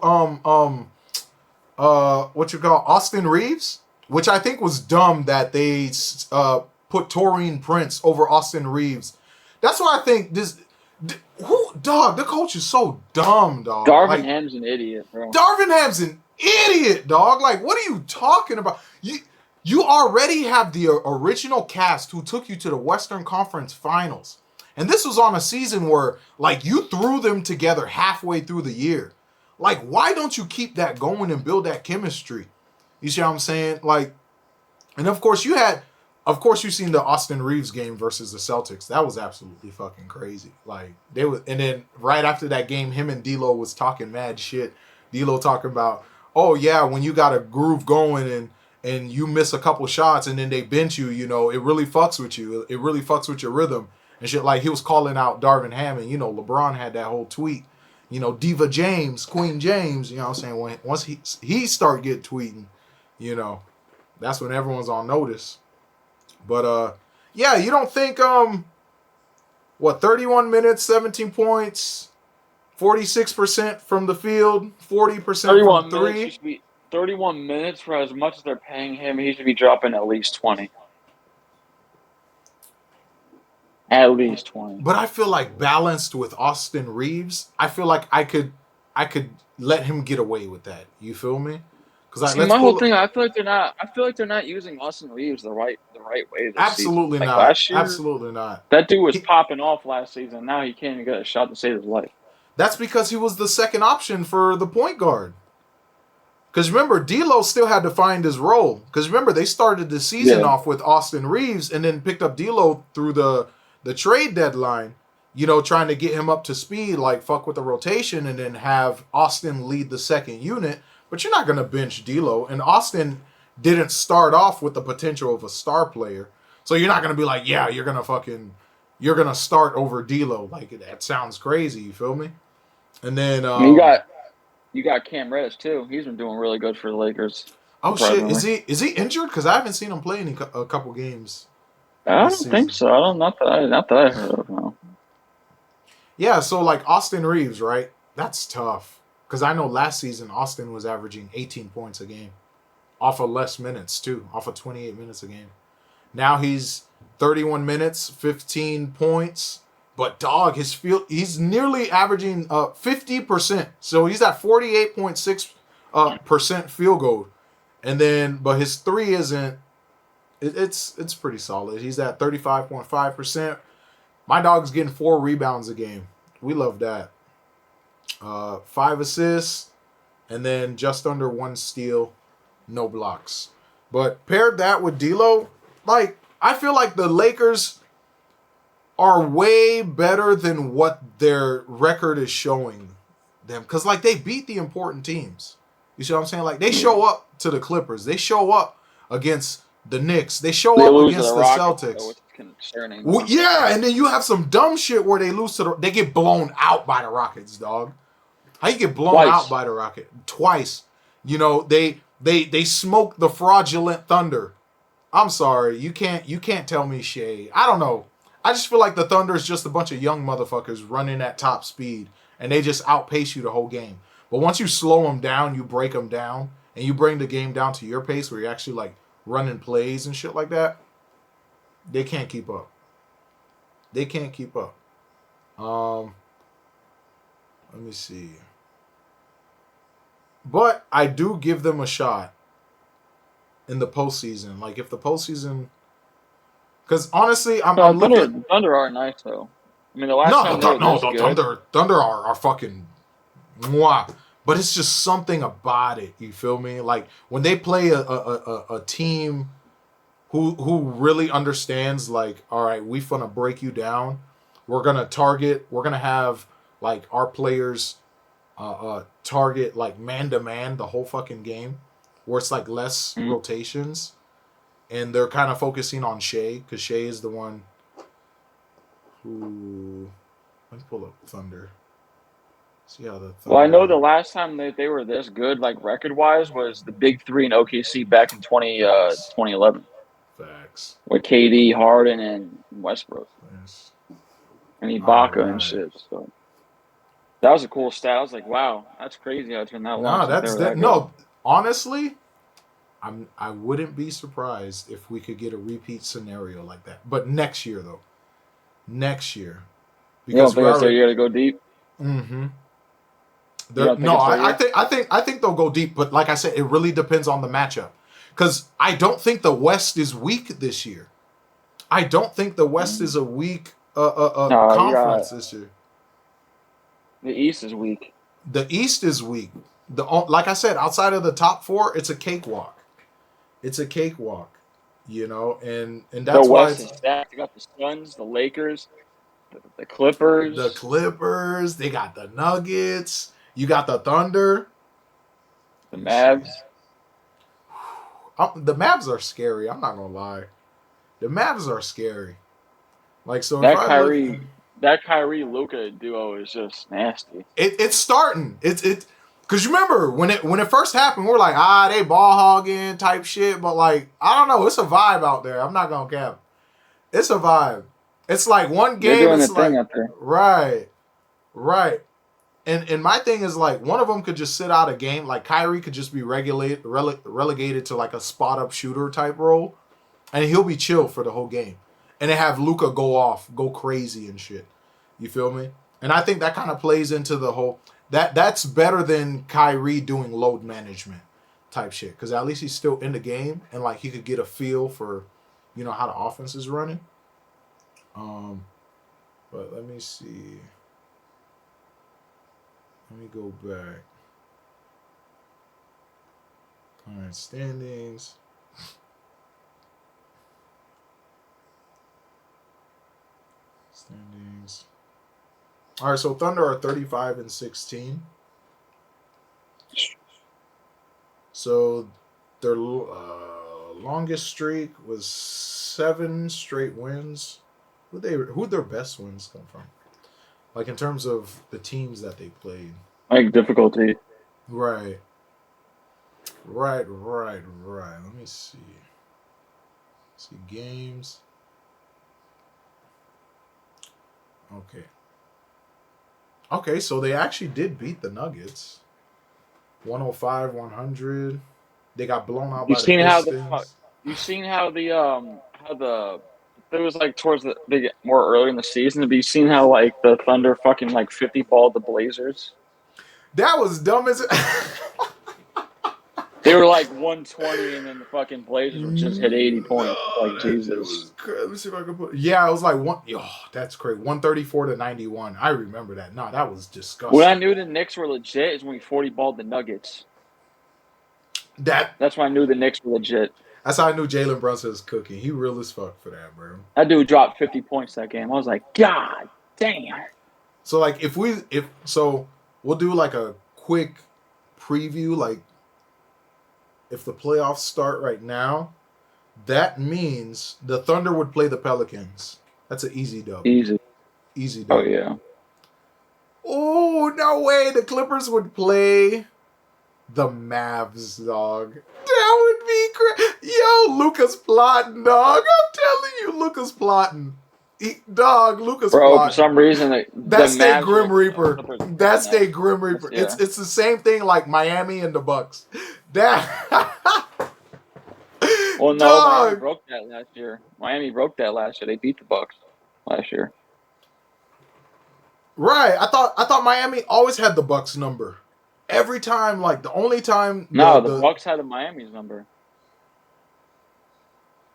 what you call Austin Reeves, which I think was dumb that they put Taurine Prince over Austin Reeves. That's why I think the coach is so dumb, dog. Darvin Ham's an idiot, bro. Darvin Ham's an idiot, dog. Like, what are you talking about? You already have the original cast who took you to the Western Conference Finals. And this was on a season where, like, you threw them together halfway through the year. Like, why don't you keep that going and build that chemistry? You see what I'm saying? Like, and of course you seen the Austin Reeves game versus the Celtics. That was absolutely fucking crazy. Like, and then right after that game, him and D'Lo was talking mad shit. D'Lo talking about, oh yeah, when you got a groove going and you miss a couple shots and then they bench you, you know, it really fucks with you. It really fucks with your rhythm and shit. Like, he was calling out Darvin Ham, and, you know, LeBron had that whole tweet. You know, Diva James, Queen James, you know what I'm saying? Once he start get tweeting, you know, that's when everyone's on notice. But yeah, you don't think 31 minutes, 17 points, 46% from the field, 40% from three. 31 minutes for as much as they're paying him. He should be dropping at least 20. At least 20. But I feel like balanced with Austin Reeves, I feel like I could let him get away with that. You feel me? Because my whole thing, I feel like they're not using Austin Reeves the right way this absolutely season. not. Like last year, absolutely not. That dude was popping off last season. Now he can't even get a shot to save his life. That's because he was the second option for the point guard. Because remember, D'Lo still had to find his role. Because remember, they started the season off with Austin Reeves and then picked up D'Lo through the trade deadline, you know, trying to get him up to speed, like fuck with the rotation and then have Austin lead the second unit. But you're not going to bench D'Lo. And Austin didn't start off with the potential of a star player. So you're not going to be like, yeah, you're going to start over D'Lo. Like, that sounds crazy. You feel me? And then you got Cam Reddish too. He's been doing really good for the Lakers. Oh shit, is he injured? Because I haven't seen him play a couple games. I don't think so. Not that I heard of. No. Yeah, so like Austin Reeves, right? That's tough. Because I know last season Austin was averaging 18 points a game, off of less minutes too, off of 28 minutes a game. Now he's 31 minutes, 15 points. But dog, he's nearly averaging 50%. So he's at 48.6% field goal. And then, but his three isn't. It's pretty solid. He's at 35.5%. My dog's getting 4 rebounds a game. We love that. 5 assists, and then just under 1 steal, no blocks. But paired that with D'Lo, like, I feel like the Lakers are way better than what their record is showing them. Because, like, they beat the important teams. You see what I'm saying? Like, they show up to the Clippers. They show up against the Knicks. They show up against the Celtics. Though, which is concerning. Well, yeah, and then you have some dumb shit where they lose to they get blown out by the Rockets, dog. How you get blown out by the Rocket? Twice. You know, they smoke the fraudulent Thunder. I'm sorry, you can't tell me Shea. I don't know. I just feel like the Thunder is just a bunch of young motherfuckers running at top speed, and they just outpace you the whole game. But once you slow them down, you break them down, and you bring the game down to your pace, where you're actually like running plays and shit like that. They can't keep up. They can't keep up. Let me see. But I do give them a shot in the postseason. Like if the postseason, because honestly, I'm looking. Thunder are nice though. I mean, the last time they were this The good. Thunder are fucking mwah. But it's just something about it. You feel me? Like when they play a team who really understands, like, all right, we finna break you down. We're gonna target. We're gonna have like our players target like man to man the whole fucking game, where it's like less rotations, and they're kind of focusing on Shea because Shea is the one who. Let me pull up Thunder. See how the Thunder. Well, I know the last time that they were this good, like record wise, was the Big Three in OKC back in 2011. Facts. With KD, Harden, and Westbrook. Yes. And Ibaka and shit. So that was a cool stat. I was like, wow, that's crazy how it's been that long. No, honestly, I wouldn't be surprised if we could get a repeat scenario like that. But next year though. Next year. Because you got to go deep. Mm-hmm. I think they'll go deep, but like I said, it really depends on the matchup. Because I don't think the West is weak this year. I don't think the West is a weak conference this year. The East is weak. The East is weak. Like I said, outside of the top four, it's a cakewalk. It's a cakewalk, you know, and that's the why West is stacked. You got the Suns, the Lakers, the Clippers. The Clippers. They got the Nuggets. You got the Thunder. The Mavs. The Mavs are scary. I'm not gonna lie. The Mavs are scary. Like so, that Kyrie Luka duo is just nasty. It's starting. It's because you remember when it first happened, we were like, they ball hogging type shit. But like, I don't know. It's a vibe out there. I'm not gonna cap. It's a vibe. It's like one game. They're doing it's the thing like up there. Right. And my thing is like one of them could just sit out a game. Like Kyrie could just be relegated to like a spot up shooter type role, and he'll be chill for the whole game. And they have Luka go crazy and shit. You feel me? And I think that kind of plays into the whole that's better than Kyrie doing load management type shit, because at least he's still in the game and like he could get a feel for, you know, how the offense is running. But let me see. Let me go back. All right, standings. All right, so Thunder are 35-16. So their longest streak was 7 straight wins. Who'd their best wins come from? Like in terms of the teams that they played. Like difficulty. Right. Let me see. See games. Okay, so they actually did beat the Nuggets. 105-100. They got blown out by the Pistons. You've seen how it was like towards more early in the season. Have you seen how like the Thunder fucking like 50-balled the Blazers? That was dumb as They were like 120, and then the fucking Blazers would just hit 80 points. Like Jesus. Let me see if I can put. Yeah, it was like one. Oh, that's crazy. 134-91. I remember that. No, that was disgusting. When I knew the Knicks were legit is when we 40-balled the Nuggets. That's when I knew the Knicks were legit. That's how I knew Jalen Brunson was cooking. He real as fuck for that, bro. That dude dropped 50 points that game. I was like, God damn. So like we'll do like a quick preview, like if the playoffs start right now, that means the Thunder would play the Pelicans. That's an easy dub. Easy dub. Oh yeah. Oh no way! The Clippers would play the Mavs, dog. That would Yo, Lucas plotting, dog. I'm telling you, Lucas plotting. Lucas Bro, for plotting. some reason, the That's their Mavs Grim are Reaper. Clippers are That's winning their that. Grim Reaper. Yeah. It's the same thing like Miami and the Bucks. That Well, no, Miami dog. broke that last year. Miami broke that last year. They beat the Bucks last year. Right. I thought Miami always had the Bucks number. Every time, like the only time No, the Bucks had the Miami's number.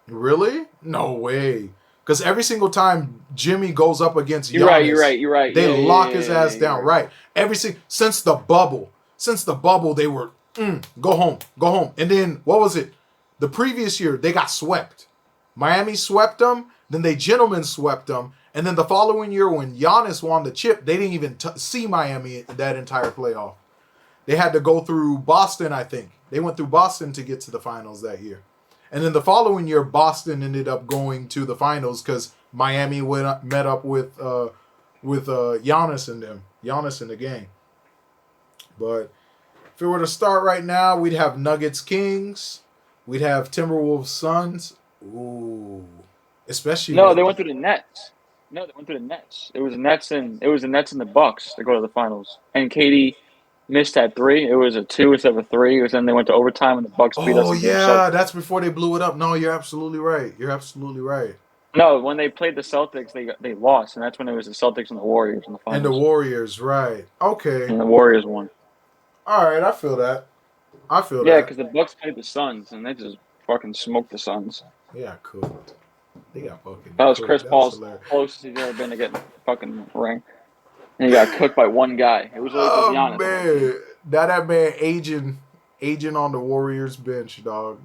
Really? No way. Because every single time Jimmy goes up against Giannis, You're right. they Yeah, lock yeah, his yeah, ass yeah, down. Right. Since the bubble, they were go home. And then what was it? The previous year they got swept. Miami swept them. Then they gentlemen swept them. And then the following year when Giannis won the chip, they didn't even see Miami that entire playoff. They had to go through Boston, I think. They went through Boston to get to the finals that year. And then the following year, Boston ended up going to the finals because Miami met up with Giannis and them. Giannis in the game. But if it were to start right now, we'd have Nuggets Kings. We'd have Timberwolves Suns. Ooh. Especially No, they went through the Nets. No, they went through the Nets. It was the Nets and the Bucks to go to the finals. And Katie missed that 3. It was a 2 instead of a 3. It was then they went to overtime and the Bucks beat us Oh in game yeah, 7. that's before they blew it up. No, you're absolutely right. You're absolutely right. No, when they played the Celtics, they lost, and that's when it was the Celtics and the Warriors in the finals. And the Warriors, right? Okay. And the Warriors won. All right, I feel that. Yeah, because the Bucks played the Suns, and they just fucking smoked the Suns. They got cooked. They got fucking That was cooked. Chris That Paul's hilarious. closest he's ever been to getting a fucking ring. And he got cooked by one guy. It was always Oh Giannis on that team. man, that man aging on the Warriors bench, dog.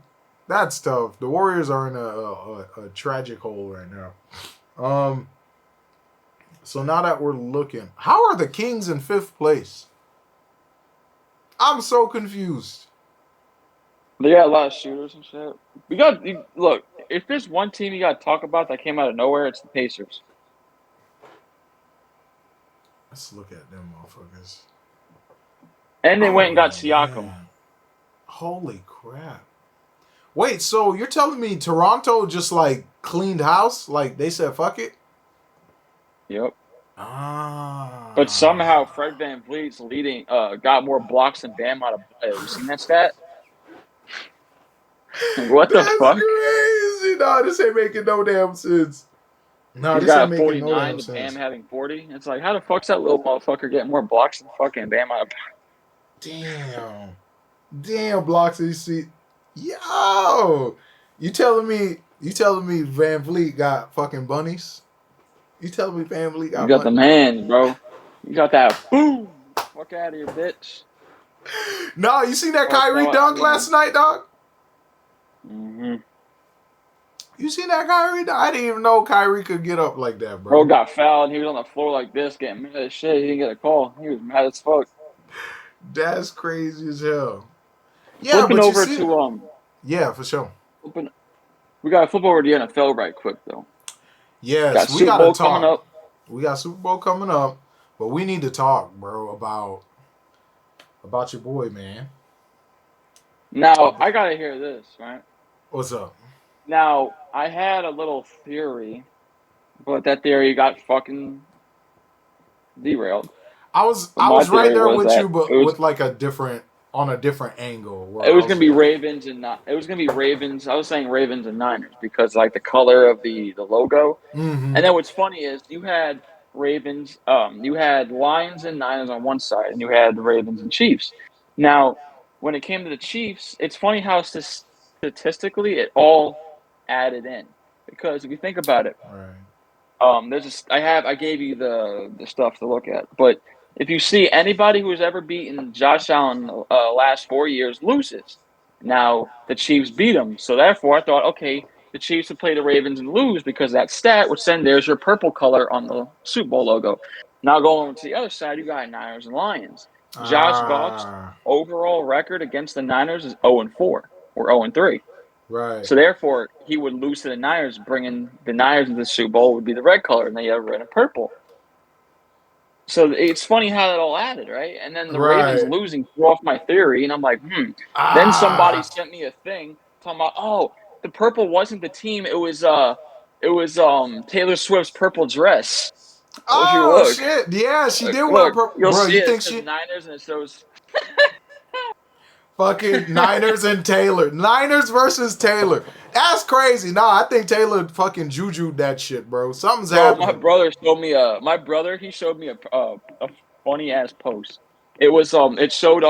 That's tough. The Warriors are in a tragic hole right now. So now that we're looking, how are the Kings in 5th place? I'm so confused. They got a lot of shooters and shit. Look, if there's one team you got to talk about that came out of nowhere, it's the Pacers. Let's look at them motherfuckers. And they went and got Siakam. Man. Holy crap. Wait, so you're telling me Toronto just like cleaned house? Like they said, fuck it? Yep. Ah. But somehow Fred VanVleet's leading got more blocks than Bam Adebayo. You seen that stat? What the fuck? That's crazy. No, this ain't making no damn sense. No, He's this got ain't making 49 no damn to Bam sense. having 40. It's like, how the fuck's that little motherfucker getting more blocks than fucking Bam Adebayo? Damn, blocks AC. Yo, you telling me Van Vliet got fucking bunnies? You telling me Van Vliet got You got the bunnies? man, bro. You got that boom. Fuck out of here, bitch. No, you seen that Fuck Kyrie out, dunk man. last night, dog? Mm-hmm. You seen that Kyrie dunk? I didn't even know Kyrie could get up like that, Bro bro. got fouled and he was on the floor like this, getting mad as shit. He didn't get a call. He was mad as fuck. That's crazy as hell. Yeah, Flipping but over you see, to yeah, for sure. we gotta flip over to the NFL right quick though. Yes, Got we Super gotta Bowl talk. coming up. We got Super Bowl coming up, but we need to talk, bro, about your boy, man. Now I gotta hear this, right? What's up? Now I had a little theory, but that theory got fucking derailed. I was My right theory there was with that you, but with like a different angle. Where it I was was gonna be Ravens and not. It was gonna be Ravens. I was saying Ravens and Niners because like the color of the logo. Mm-hmm. And then what's funny is you had Ravens, you had Lions and Niners on one side, and you had the Ravens and Chiefs. Now, when it came to the Chiefs, it's funny how statistically it all added in because if you think about it, Right. I gave you the stuff to look at, but if you see anybody who's ever beaten Josh Allen last 4 years loses. Now the Chiefs beat him, so therefore I thought, okay, the Chiefs would play the Ravens and lose because that stat would send there's your purple color on the Super Bowl logo. Now going to the other side, you got Niners and Lions. Josh Goff's overall record against the Niners is 0-4 or 0-3. Right. So therefore, he would lose to the Niners, bringing the Niners into the Super Bowl would be the red color, and they have red and purple. So it's funny how that all added, right? And then the Ravens losing threw off my theory, and I'm like, Then somebody sent me a thing talking about, oh, the purple wasn't the team. It was Taylor Swift's purple dress. So if you Oh look, shit! Yeah, she did wear look, purple. you'll Bro, see you it. It think says she Niners, and it shows. fucking Niners and Taylor? Niners versus Taylor. That's crazy. Nah, I think Taylor fucking jujued that shit, bro. Something's Bro, my happening. brother showed me he showed me a funny ass post. It showed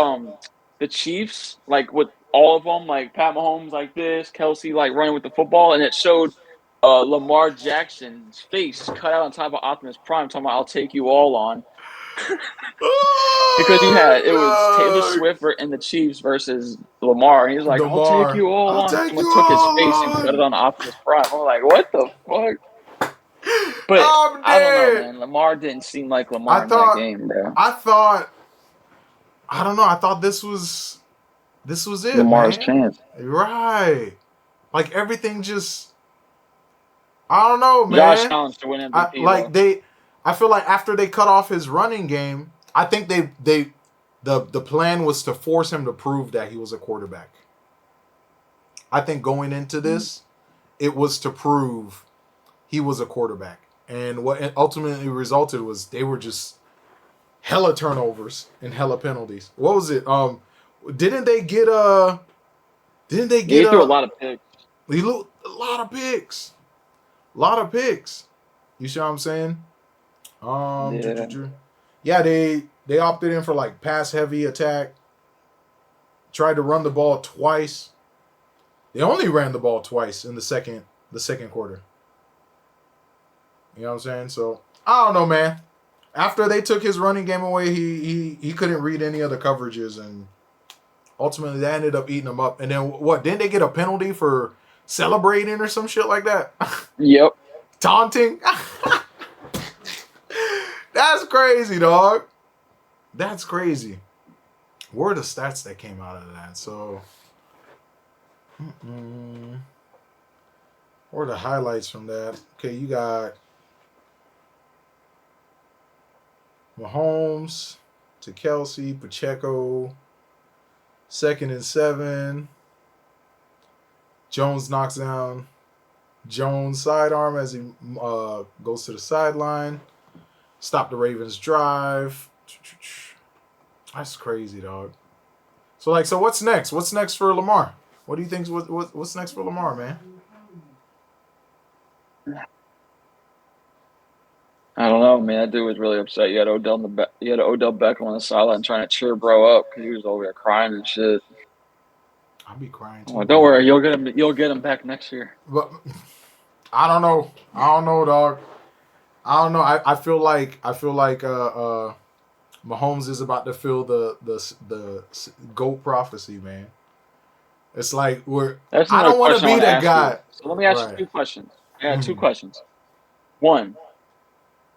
the Chiefs like with all of them, like Pat Mahomes like this, Kelsey like running with the football, and it showed Lamar Jackson's face cut out on top of Optimus Prime talking about I'll take you all on. Because it was Taylor Oh, Swift and the Chiefs versus Lamar, and he was dog. like, "I'll take Lamar, you all I'll on." take you Someone took his all face and cut it on. on Optimus Prime. I'm like, "What the fuck?" But I'm I don't know, dead. man. Lamar didn't seem like I Lamar in that thought, game, bro. I thought, I don't know. I thought this was it, Lamar's man. chance. Right. Like everything just, I don't know, Josh man. Allen to win MVP though. I feel like after they cut off his running game, I think the plan was to force him to prove that he was a quarterback. I think going into this, it was to prove he was a quarterback. And what it ultimately resulted was they were just hella turnovers and hella penalties. What was it? Didn't they get He threw a lot of picks. a lot of picks. A lot of picks. You see what I'm saying? Yeah. Yeah, they opted in for like pass heavy attack. Tried to run the ball twice. They only ran the ball twice in the second quarter. You know what I'm saying? So I don't know, man. After they took his running game away, he couldn't read any of the coverages, and ultimately that ended up eating him up. And then what? Didn't they get a penalty for celebrating or some shit like that? Yep. Taunting? That's crazy, dog. That's crazy. What are the stats that came out of that? So, what are the highlights from that? Okay, you got Mahomes to Kelsey, Pacheco, 2nd and 7. Jones knocks down Jones' sidearm as he goes to the sideline. Stop the Ravens' drive. That's crazy, dog. So what's next? What's next for Lamar? What do you think's what's next for Lamar, man? I don't know, man. That dude was really upset. You had Odell Beckham on the sideline trying to cheer bro up because he was over there crying and shit. I'll be crying too. Oh, don't worry, you'll get him. You'll get him back next year. But I don't know. I don't know, dog. I don't know. I feel like Mahomes is about to fill the GOAT prophecy, man. It's like That's I another don't want to question I be want to that ask guy. you. So let me ask Right. you 2 questions. I got 2 Mhm. questions. One,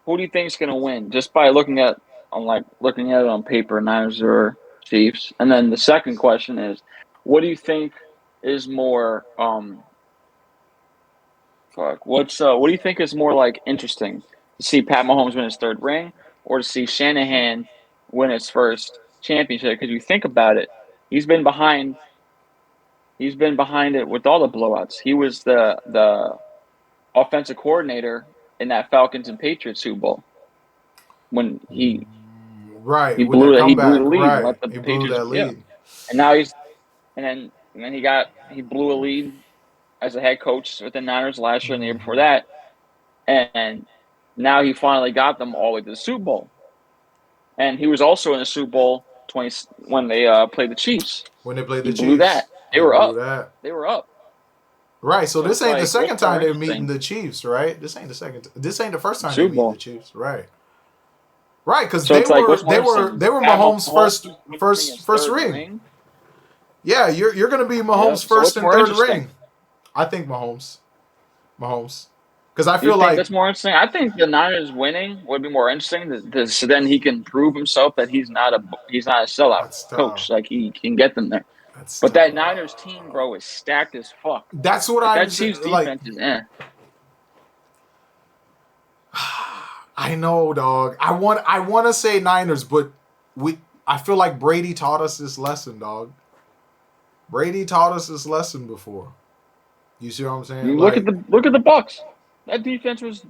who do you think is going to win just by looking at it on paper, Niners or Chiefs? And then the second question is, what do you think is more what do you think is more like interesting to see Pat Mahomes win his 3rd ring or to see Shanahan win his first championship? Because you think about it, he's been behind it with all the blowouts. He was the offensive coordinator in that Falcons and Patriots Super Bowl when Right, with that he blew the comeback, lead and right. let the He blew Patriots that lead. and now and then he blew a lead as a head coach with the Niners last year and the year before that, and now he finally got them all the way to the Super Bowl, and he was also in the Super Bowl 20 when they played the Chiefs. When they played He the blew Chiefs, that. They he were blew up. that. They were up. Right, so So this it's ain't the like, second what's more time they're meeting interesting? the Chiefs, right? This ain't the first time they're Super meeting the Bowl. Chiefs, right? Right, because So it's like, what's more they interesting? were Pat Mahomes' Mahomes winning his first third ring. ring. Yeah, you're gonna be Yeah. Mahomes' So first what's and more third interesting? ring. I think Mahomes, because I Do you feel think like that's more interesting? I think the Niners winning would be more interesting. So then he can prove himself that he's not a sellout that's coach. tough. Like he can get them there. That's But tough. that Niners team, bro, is stacked as fuck. That's what Like I'm that saying. Chiefs Like defense is eh. I know, dog. I want to say Niners, but I feel like Brady taught us this lesson, dog. Brady taught us this lesson before. You see what I'm saying? You Like look at the Bucks. That defense was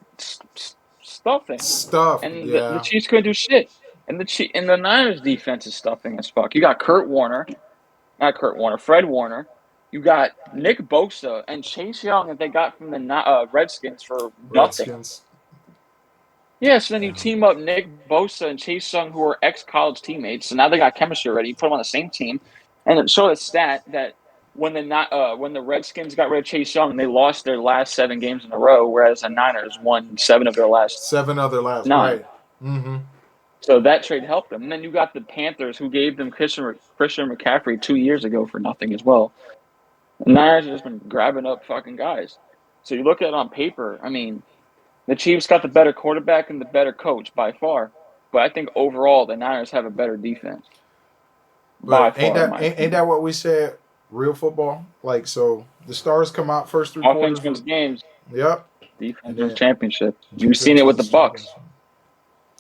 stuffing, stuff. and the Yeah. Chiefs couldn't do shit. And the Niners defense is stuffing as fuck. You got Fred Warner. You got Nick Bosa and Chase Young that they got from the Redskins for nothing. Redskins. Yeah, so then you Yeah. team up Nick Bosa and Chase Young, who are ex-college teammates. So now they got chemistry already. You put them on the same team, and it showed a stat that when the Redskins got rid of Chase Young, they lost their last 7 games in a row, whereas the Niners won 7 of their last 7 other last. 9. Right. Mm-hmm. So that trade helped them. And then you got the Panthers, who gave them Christian McCaffrey 2 years ago for nothing as well. The Niners have just been grabbing up fucking guys. So you look at it on paper. I mean, the Chiefs got the better quarterback and the better coach by far. But I think overall the Niners have a better defense. But By far, ain't that what we said? Real football. Like so, the stars come out first 3 offense quarters. wins games, Yep. defense wins championship. You've Defense seen it with the wins Bucks.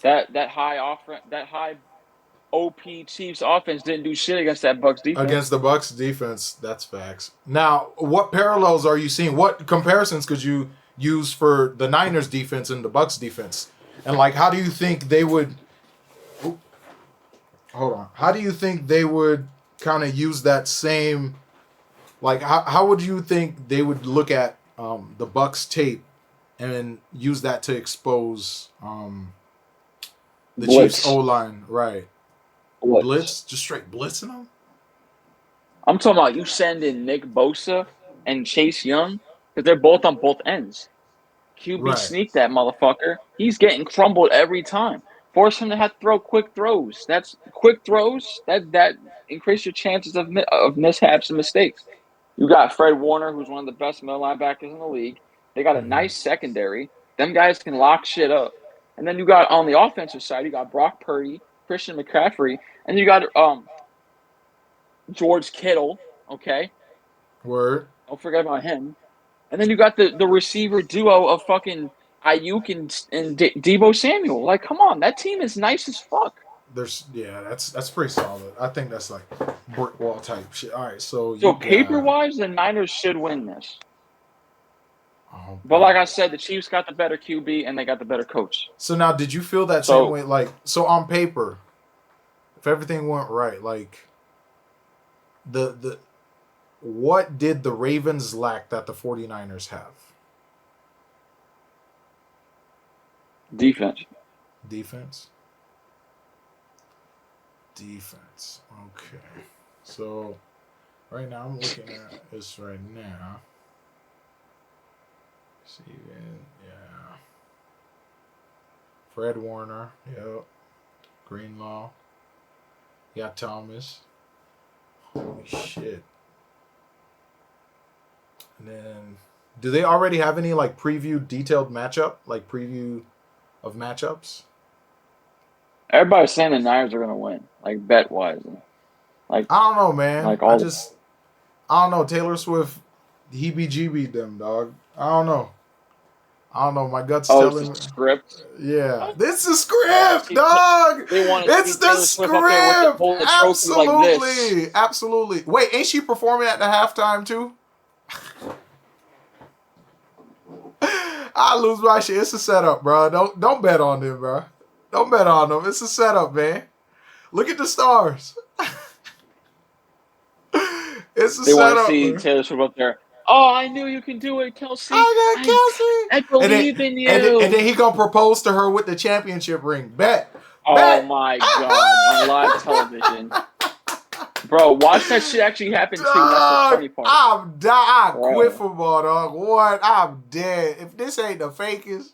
championship. That high OP Chiefs offense didn't do shit against that Bucks defense. Against the Bucks defense, that's facts. Now, what parallels are you seeing? What comparisons could you use for the Niners defense and the Bucks defense? And like, how do you think they would? Hold on. How do you think they would kind of use that same? Like, how would you think they would look at the Bucks tape and use that to expose the Blitz. Chiefs O line? Right. Blitz, just straight blitzing them. I'm talking about you send in Nick Bosa and Chase Young because they're both on both ends. QB Right. sneak that motherfucker. He's getting crumbled every time. Force him to have to throw quick throws. That's quick throws. That increase your chances of mishaps and mistakes. You got Fred Warner, who's one of the best middle linebackers in the league. They got a nice secondary. Them guys can lock shit up. And then you got on the offensive side, you got Brock Purdy, Christian McCaffrey, and you got George Kittle. Okay, Word. don't forget about him. And then you got the receiver duo of fucking Ayuk and Deebo Samuel. Like, come on, that team is nice as fuck. That's pretty solid. I think that's like brick wall type shit. All right, so paper wise, the Niners should win this. Oh, but like I said, the Chiefs got the better QB and they got the better coach. So now, did you feel that same way? Like, so on paper, if everything went right, like the what did the Ravens lack that the 49ers have? Defense. Okay. So right now I'm looking at this right now. Yeah. Fred Warner, yep. Greenlaw. You got Thomas. Holy shit. And then, do they already have any like detailed matchup, like preview of matchups? Everybody's saying the Niners are gonna win, like bet wise. Like I don't know, man. Like I don't know. Taylor Swift, heebie-jeebied them, dog. I don't know. My gut's telling me. It's a script. Yeah, this is script, dog. It's the script. Absolutely, absolutely. Wait, ain't she performing at the halftime too? I lose my shit. It's a setup, bro. Don't bet on them, bro. Don't bet on them. It's a setup, man. Look at the stars. It's a setup. They want to see Taylor Swift up there. Oh, I knew you can do it, Kelsey. I got Kelsey. I believe in you. And then he gonna propose to her with the championship ring. Bet. Oh my god! On live television. Bro, watch that shit actually happen too. That's the funny part. I quit football, dog. What? I'm dead. If this ain't the fakest.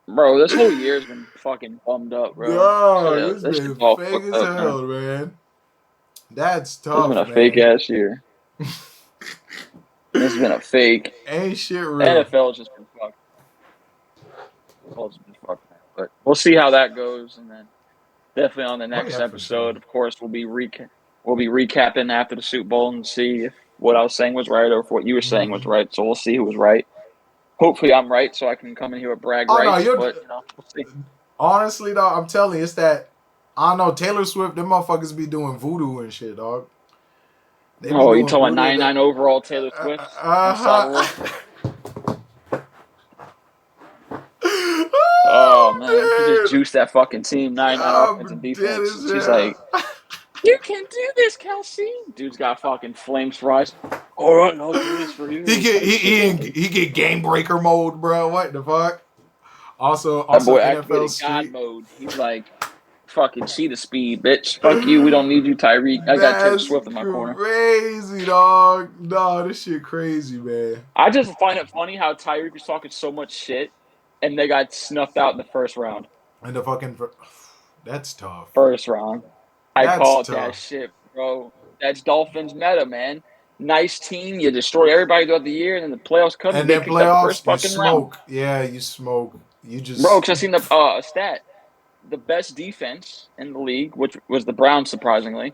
Bro, this whole year's been fucking bummed up, bro. Yo, this been fake as hell, man. That's tough. It's been a fake ass year. It's been a fake. Ain't shit real. The NFL's just been fucked. But we'll see how that goes, and then definitely on the next episode, of course, we'll be recapping after the Super Bowl and see if what I was saying was right or if what you were saying was right. So we'll see who was right. Hopefully, I'm right, so I can come in here and brag rights. No, but we'll see. Honestly, dog, I'm telling you, it's that I don't know. Taylor Swift, them motherfuckers be doing voodoo and shit, dog. They be Oh, you doing talking about voodoo. 99 overall Taylor Swift? Unstoppable. Oh man, he just I'm dead. juiced that fucking team. 99 offense and I'm dead defense. as She's like, hell. "You can do this, Kelsey." Dude's got fucking flames fries. All right, I'll do this for you. He get Type shit. he get game breaker mode, bro. What the fuck? Also That boy NFL activated God Street. mode. He's like, "Fucking cheetah speed, bitch. Fuck you. We don't need you, Tyreek. I got Taylor That's Swift in my corner." crazy, dog. No, this shit crazy, man. I just find it funny how Tyreek was talking so much shit, and they got snuffed out in the first round. And the fucking that's tough. First round. I That's called that tough. shit, bro. That's Dolphins meta, man. Nice team. You destroy everybody throughout the year, and then the playoffs come, you And then get kicked out the first playoffs, you fucking round. smoke. Yeah, you smoke. You Bro, just because I seen the stat. The best defense in the league, which was the Browns, surprisingly.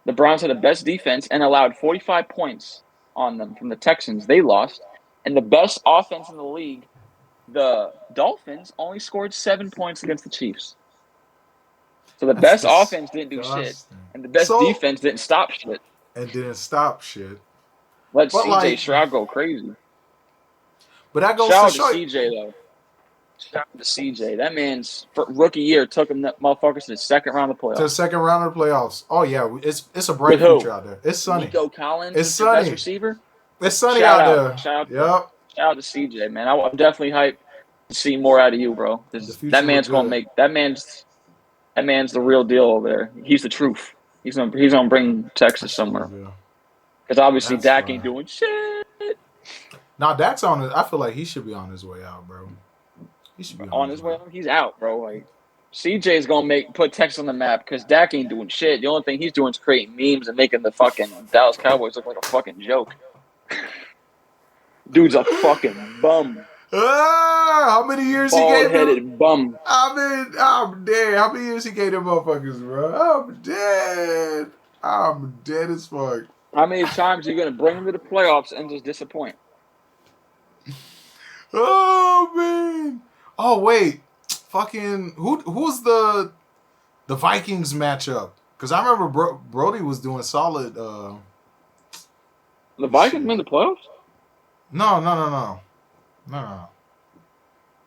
The Browns had the best defense and allowed 45 points on them from the Texans. They lost. And the best offense in the league, the Dolphins, only scored 7 points against the Chiefs. So the that's best offense didn't do shit, disgusting. and the best So defense didn't stop shit. and didn't stop shit. Let But CJ like, Stroud go crazy. but that goes Shout to out to show. CJ though. Shout out to CJ. That man's rookie year took him that motherfuckers to the second round of the To the playoffs. second round of the playoffs. Oh yeah, it's a bright With who? future out there. It's sunny. Nico Collins It's was your best sunny. receiver. It's sunny Shout out out. there. Shout Yep. out to CJ, man. I'm definitely hyped to see more out of you, bro. The Because future that look man's gonna good. make that man's the real deal over there. He's the truth. He's gonna bring Texas somewhere. Because obviously That's Dak fine. ain't doing shit. Now Dak's on it. I feel like he should be on his way out, bro. He should be On his way out. He's out, bro. Like CJ's gonna put Texas on the map because Dak ain't doing shit. The only thing he's doing is creating memes and making the fucking Dallas Cowboys look like a fucking joke. Dude's a fucking bum. How many years he gave them? Bald-headed bum. I mean, I'm dead. How many years he gave them motherfuckers, bro? I'm dead. I'm dead as fuck. How many times are you gonna bring him to the playoffs and just disappoint? Oh man. Oh wait. Fucking who's the Vikings matchup? Because I remember Brody was doing solid. The Vikings made the playoffs? No. I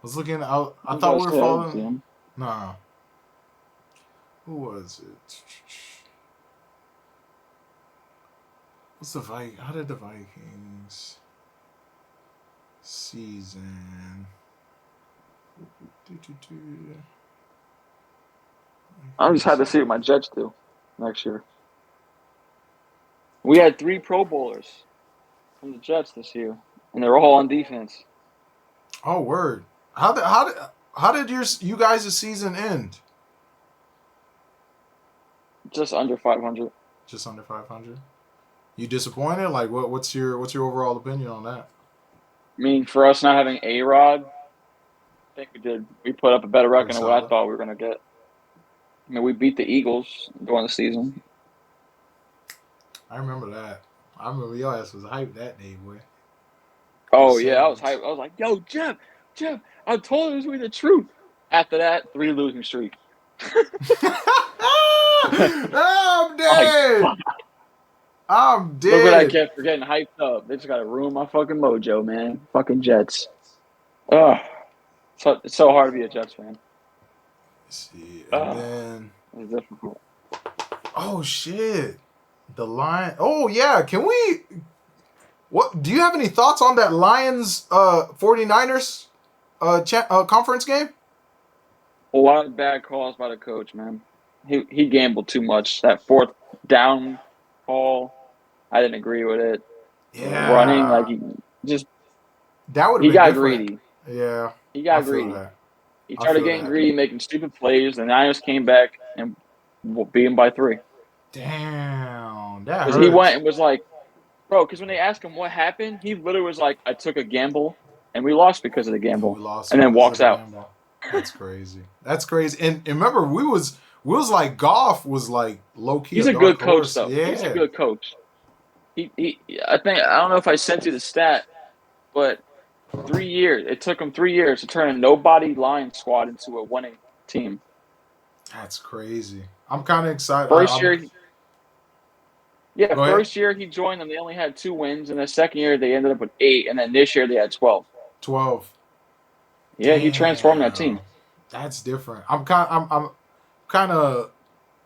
was looking. I thought we were following. No. Who was it? What's the Vikings? How did the Vikings season? I'm just happy to see what my Jets do next year. We had 3 Pro Bowlers from the Jets this year, and they're all on defense. Oh, word! How did you guys' season end? Just under 500. Just under 500. You disappointed? Like, what's your overall opinion on that? I mean, for us not having A-Rod, I think we put up a better record than what I thought we were gonna get. I mean, we beat the Eagles during the season. I remember that. I remember your ass was hyped that day, boy. Oh yeah, I was hyped. I was like, "Yo, Jeff, I told you this was the truth." After that, 3 losing streak. Oh, I'm dead. I'm dead. Look what I kept for getting hyped up. They just gotta ruin my fucking mojo, man. Fucking Jets. Ugh. So it's so hard to be a Jets fan. Let's see, and then it's difficult. Oh shit, the Lion. Oh yeah, can we? What do you have any thoughts on that Lions 49ers conference game? A lot of bad calls by the coach, man. He gambled too much. That 4th down call, I didn't agree with it. Yeah, running like he got greedy. Yeah, he got greedy. That. He started getting greedy, making stupid plays. The Niners came back and beat him by 3. Damn, that hurts. Because he went and was like, bro. Because when they asked him what happened, he literally was like, "I took a gamble and we lost because of the gamble," and then walks out. That's crazy. That's crazy. And remember, we was like Goff was like low key. He's a good coach, though. Yeah. He's a good coach. I don't know if I sent you the stat, but 3 years. It took him 3 years to turn a nobody Lions squad into a winning team. That's crazy. I'm kind of excited. First year. Yeah, Go ahead. first year he joined them, they only had 2 wins, and the second year they ended up with 8, and then this year they had 12. 12. Yeah, he transformed that Damn. team. That's different. I'm kind of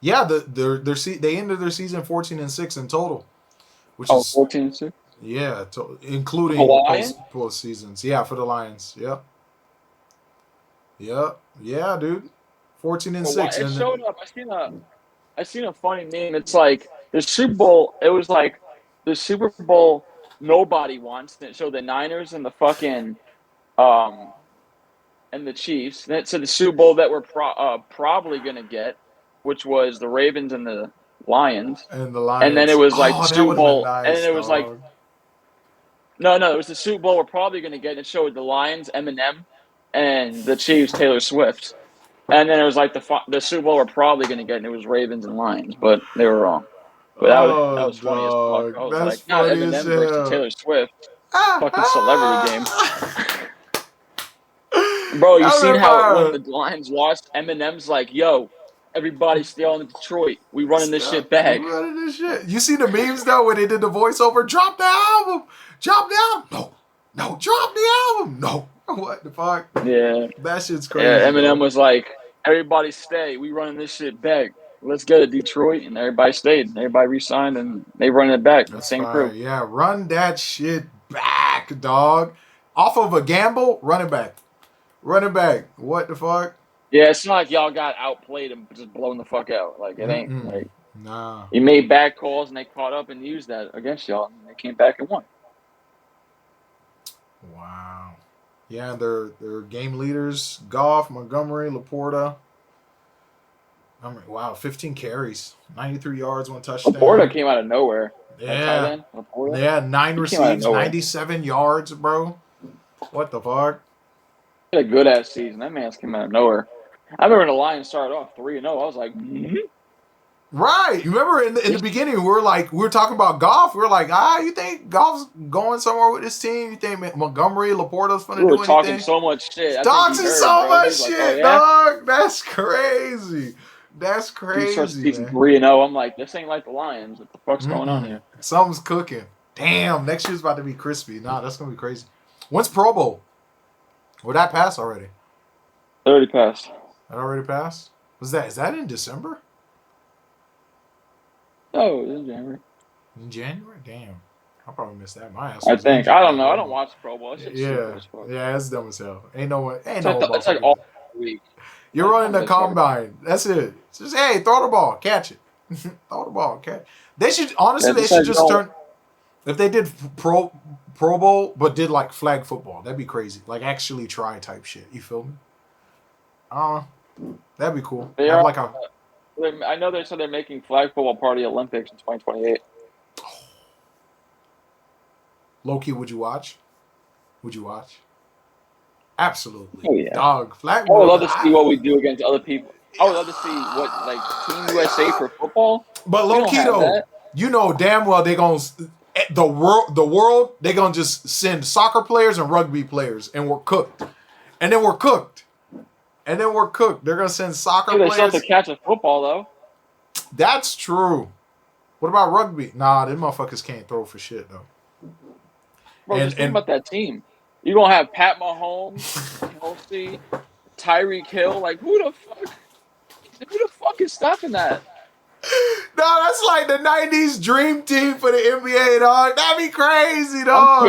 yeah, they ended their season 14-6 in total, which Oh, is 14-6. yeah, The including Lions? post seasons. Yeah, for the Lions. Yep. Yep. Yeah, dude. 14 and But why 6 it and then, showed up. I seen a funny meme. It's like the Super Bowl. It was like the Super Bowl nobody wants. And it showed the Niners and the fucking um and the Chiefs. And it said the Super Bowl that we're probably gonna get, which was the Ravens and the Lions. and the And then it Lions. was like the Oh, that Super would have been Bowl, and then nice, it was like dog. no, it was the Super Bowl we're probably gonna get. And it showed the Lions, Eminem, and the Chiefs, Taylor Swift. And then it was like the Super Bowl we're probably gonna get, and it was Ravens and Lions, but they were wrong. But that Oh, was funny as fuck. dog. I was That's like, not funny as Eminem versus hell. Taylor Swift, Ah, fucking celebrity game. ah. Bro, you That seen was how when fire. the Lions lost, Eminem's like, yo, everybody stay on Detroit. We running this Stop shit back. running this shit. You see the memes though when they did the voiceover? Drop the album. Drop the album. No. No. Drop the album. No. What the fuck? Yeah. That shit's Yeah, crazy, Eminem dog. was like, everybody stay. We running this shit back. Let's go to Detroit. And everybody stayed. Everybody re-signed, and they running it back. The That's same fire. crew. Yeah, run that shit back, dog. Off of a gamble, run it back. Run it back. What the fuck? Yeah, it's not like y'all got outplayed and just blown the fuck out. Like, it ain't. Mm-mm. Like, Nah. he made bad calls, and they caught up and used that against y'all. And they came back and won. Wow. Yeah, they're game leaders. Goff, Montgomery, Laporta. Wow, 15 carries, 93 yards, one touchdown. Laporta came out of nowhere. That tight Yeah. end, Laporta. Yeah, 9 He came out of receives, nowhere. 97 yards, bro. What the fuck? He had a good ass season. That man's came out of nowhere. I remember when the Lions started off 3-0. I was like, Right. You remember in the beginning, we were talking about golf. We were like, you think golf's going somewhere with this team? You think Montgomery, Laporta's going we to were do talking anything? so much shit. I think Talking he heard, so bro. He much was like, oh, shit, yeah? dog. That's crazy. That's He starts the crazy, season man. 3-0. I'm like, this ain't like the Lions. What the fuck's going on Mm-mm. here? Something's cooking. Damn, next year's about to be crispy. Nah, that's going to be crazy. When's Pro Bowl? Well, that passed already. It already passed. That already passed? Is that in December? Oh, it was in January. In January? Damn. I probably missed that. My ass I was in think. I don't know. I January. don't watch Pro Bowl. It's stupid Yeah. as fuck. Yeah, it's dumb as hell. Ain't no one It's like motherfucker. all week. You're Like, running the that's better. combine. That's it. It's just, hey, throw the ball, catch it. Throw the ball, catch. They should honestly. Yeah, They just should like, just don't- turn. If they did Pro Bowl, but did like flag football, that'd be crazy. Like actually try type shit. You feel me? That'd be cool. They Have are- like a I know they said they're making flag football part of the Olympics in 2028. Loki. Would you watch? Would you watch? Absolutely. Oh, yeah. Dog. Flag. I would love to see what we do against other people. I would love to see what, like, Team USA for football. But We low don't key have though, that. you know damn well they gonna the world they gonna just send soccer players and rugby players and we're cooked, and then we're cooked, and then we're cooked. They're gonna send soccer They still have players. to catch a football, though. That's true. What about rugby? Nah, them motherfuckers can't throw for shit though. Bro, And- just think and- about that team. You're going to have Pat Mahomes, Kelsey, Tyreek Hill. Like, who the fuck is stopping that? No, that's like the '90s dream team for the NBA, dog. That'd be crazy, I'm dog.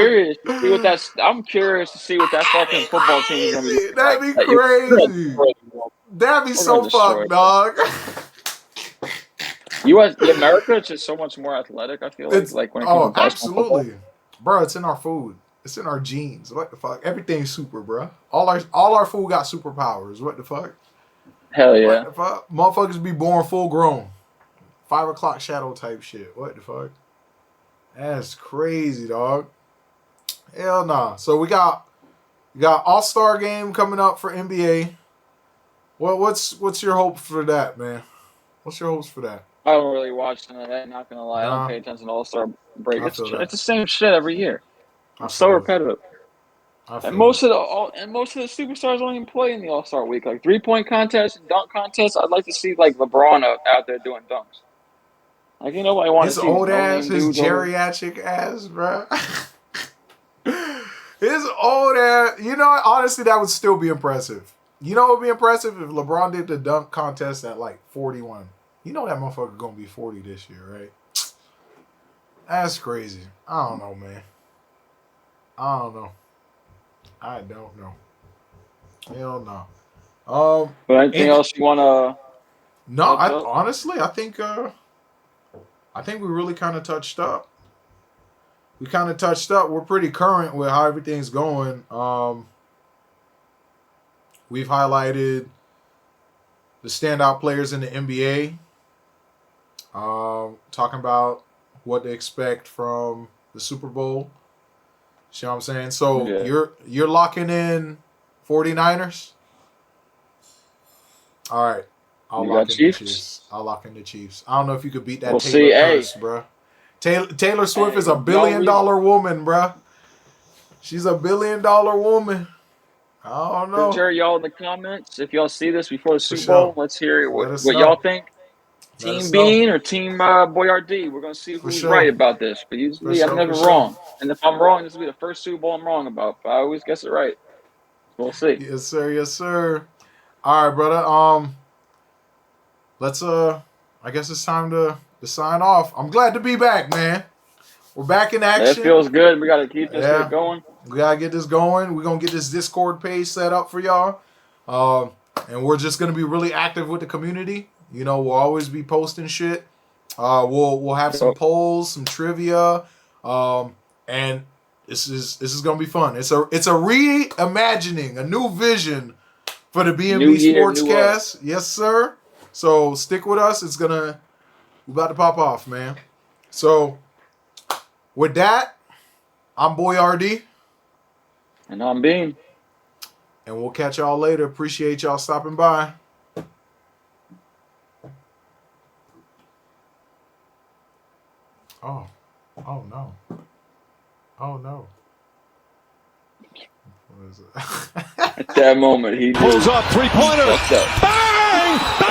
curious to see what that fucking football team is going to be. That'd be Like, you're gonna crazy. destroy the world. That'd be We're so gonna destroy fucked, it. dog. America is just so much more athletic, I feel like when it comes to basketball. absolutely, bro. It's in our food. It's in our genes. What the fuck? Everything's super, bro. All our food got superpowers. What the fuck? Hell yeah. What the fuck? Motherfuckers be born full grown. 5 o'clock shadow type shit. What the fuck? That's crazy, dog. Hell nah. So we got All-Star game coming up for NBA. Well, what's your hope for that, man? What's your hopes for that? I don't really watch none of that, not going to lie. I Nah. don't pay attention to All-Star break. I It's feel that. the same shit every year. I It's so feel it. repetitive. I feel And most of the superstars don't even play in the All-Star week. Like 3-point contests and dunk contests, I'd like to see like LeBron out there doing dunks. Like, you know what I want to His see? old No ass, name his dudes over- geriatric ass, bro. His old ass. You know what? Honestly, that would still be impressive. You know what would be impressive? If LeBron did the dunk contest at like 41. You know that motherfucker gonna be 40 this year, right? That's crazy. I don't know, man. I don't know. I don't know. Hell no. But anything else you want to? No, Touch up? honestly, I think we really kind of touched up. We kind of touched up. We're pretty current with how everything's going. We've highlighted the standout players in the NBA. Talking about what to expect from the Super Bowl. See what I'm saying? So Yeah. you're locking in 49ers? All right. I'll You lock got in the Chiefs? Chiefs. I'll lock in the Chiefs. I don't know if you could beat that We'll Taylor see. Hey. curse, bro. Taylor Swift Hey, is a $1 billion woman, bro. She's a $1 billion woman. I don't know. Share y'all in the comments if y'all see this before the Super sure. Bowl. Let's hear Let what us y'all know. think. Let us Team know. Bean or Team Boyardee. We're gonna see For who's sure. right about this. But usually For I'm sure, never for sure. wrong. And if I'm wrong, this will be the first Super Bowl I'm wrong about. But I always guess it right. We'll see. Yes, sir. Yes, sir. All right, brother. Let's I guess it's time to sign off. I'm glad to be back, man. We're back in It action. feels good. We gotta keep this Yeah. shit going. We gotta get this going. We're gonna get this Discord page set up for y'all. And we're just gonna be really active with the community. You know, we'll always be posting shit. We'll have some polls, some trivia, and this is gonna be fun. It's a reimagining, a new vision for the New BNB year, new Sportscast. Yes, sir. So stick with us. We're about to pop off, man. So with that, I'm Boy RD. And I'm Bean. And we'll catch y'all later. Appreciate y'all stopping by. Oh no. Oh no. What is it? At that moment, he Pulls up, three-pointer. Fucked up. Bang! Bang!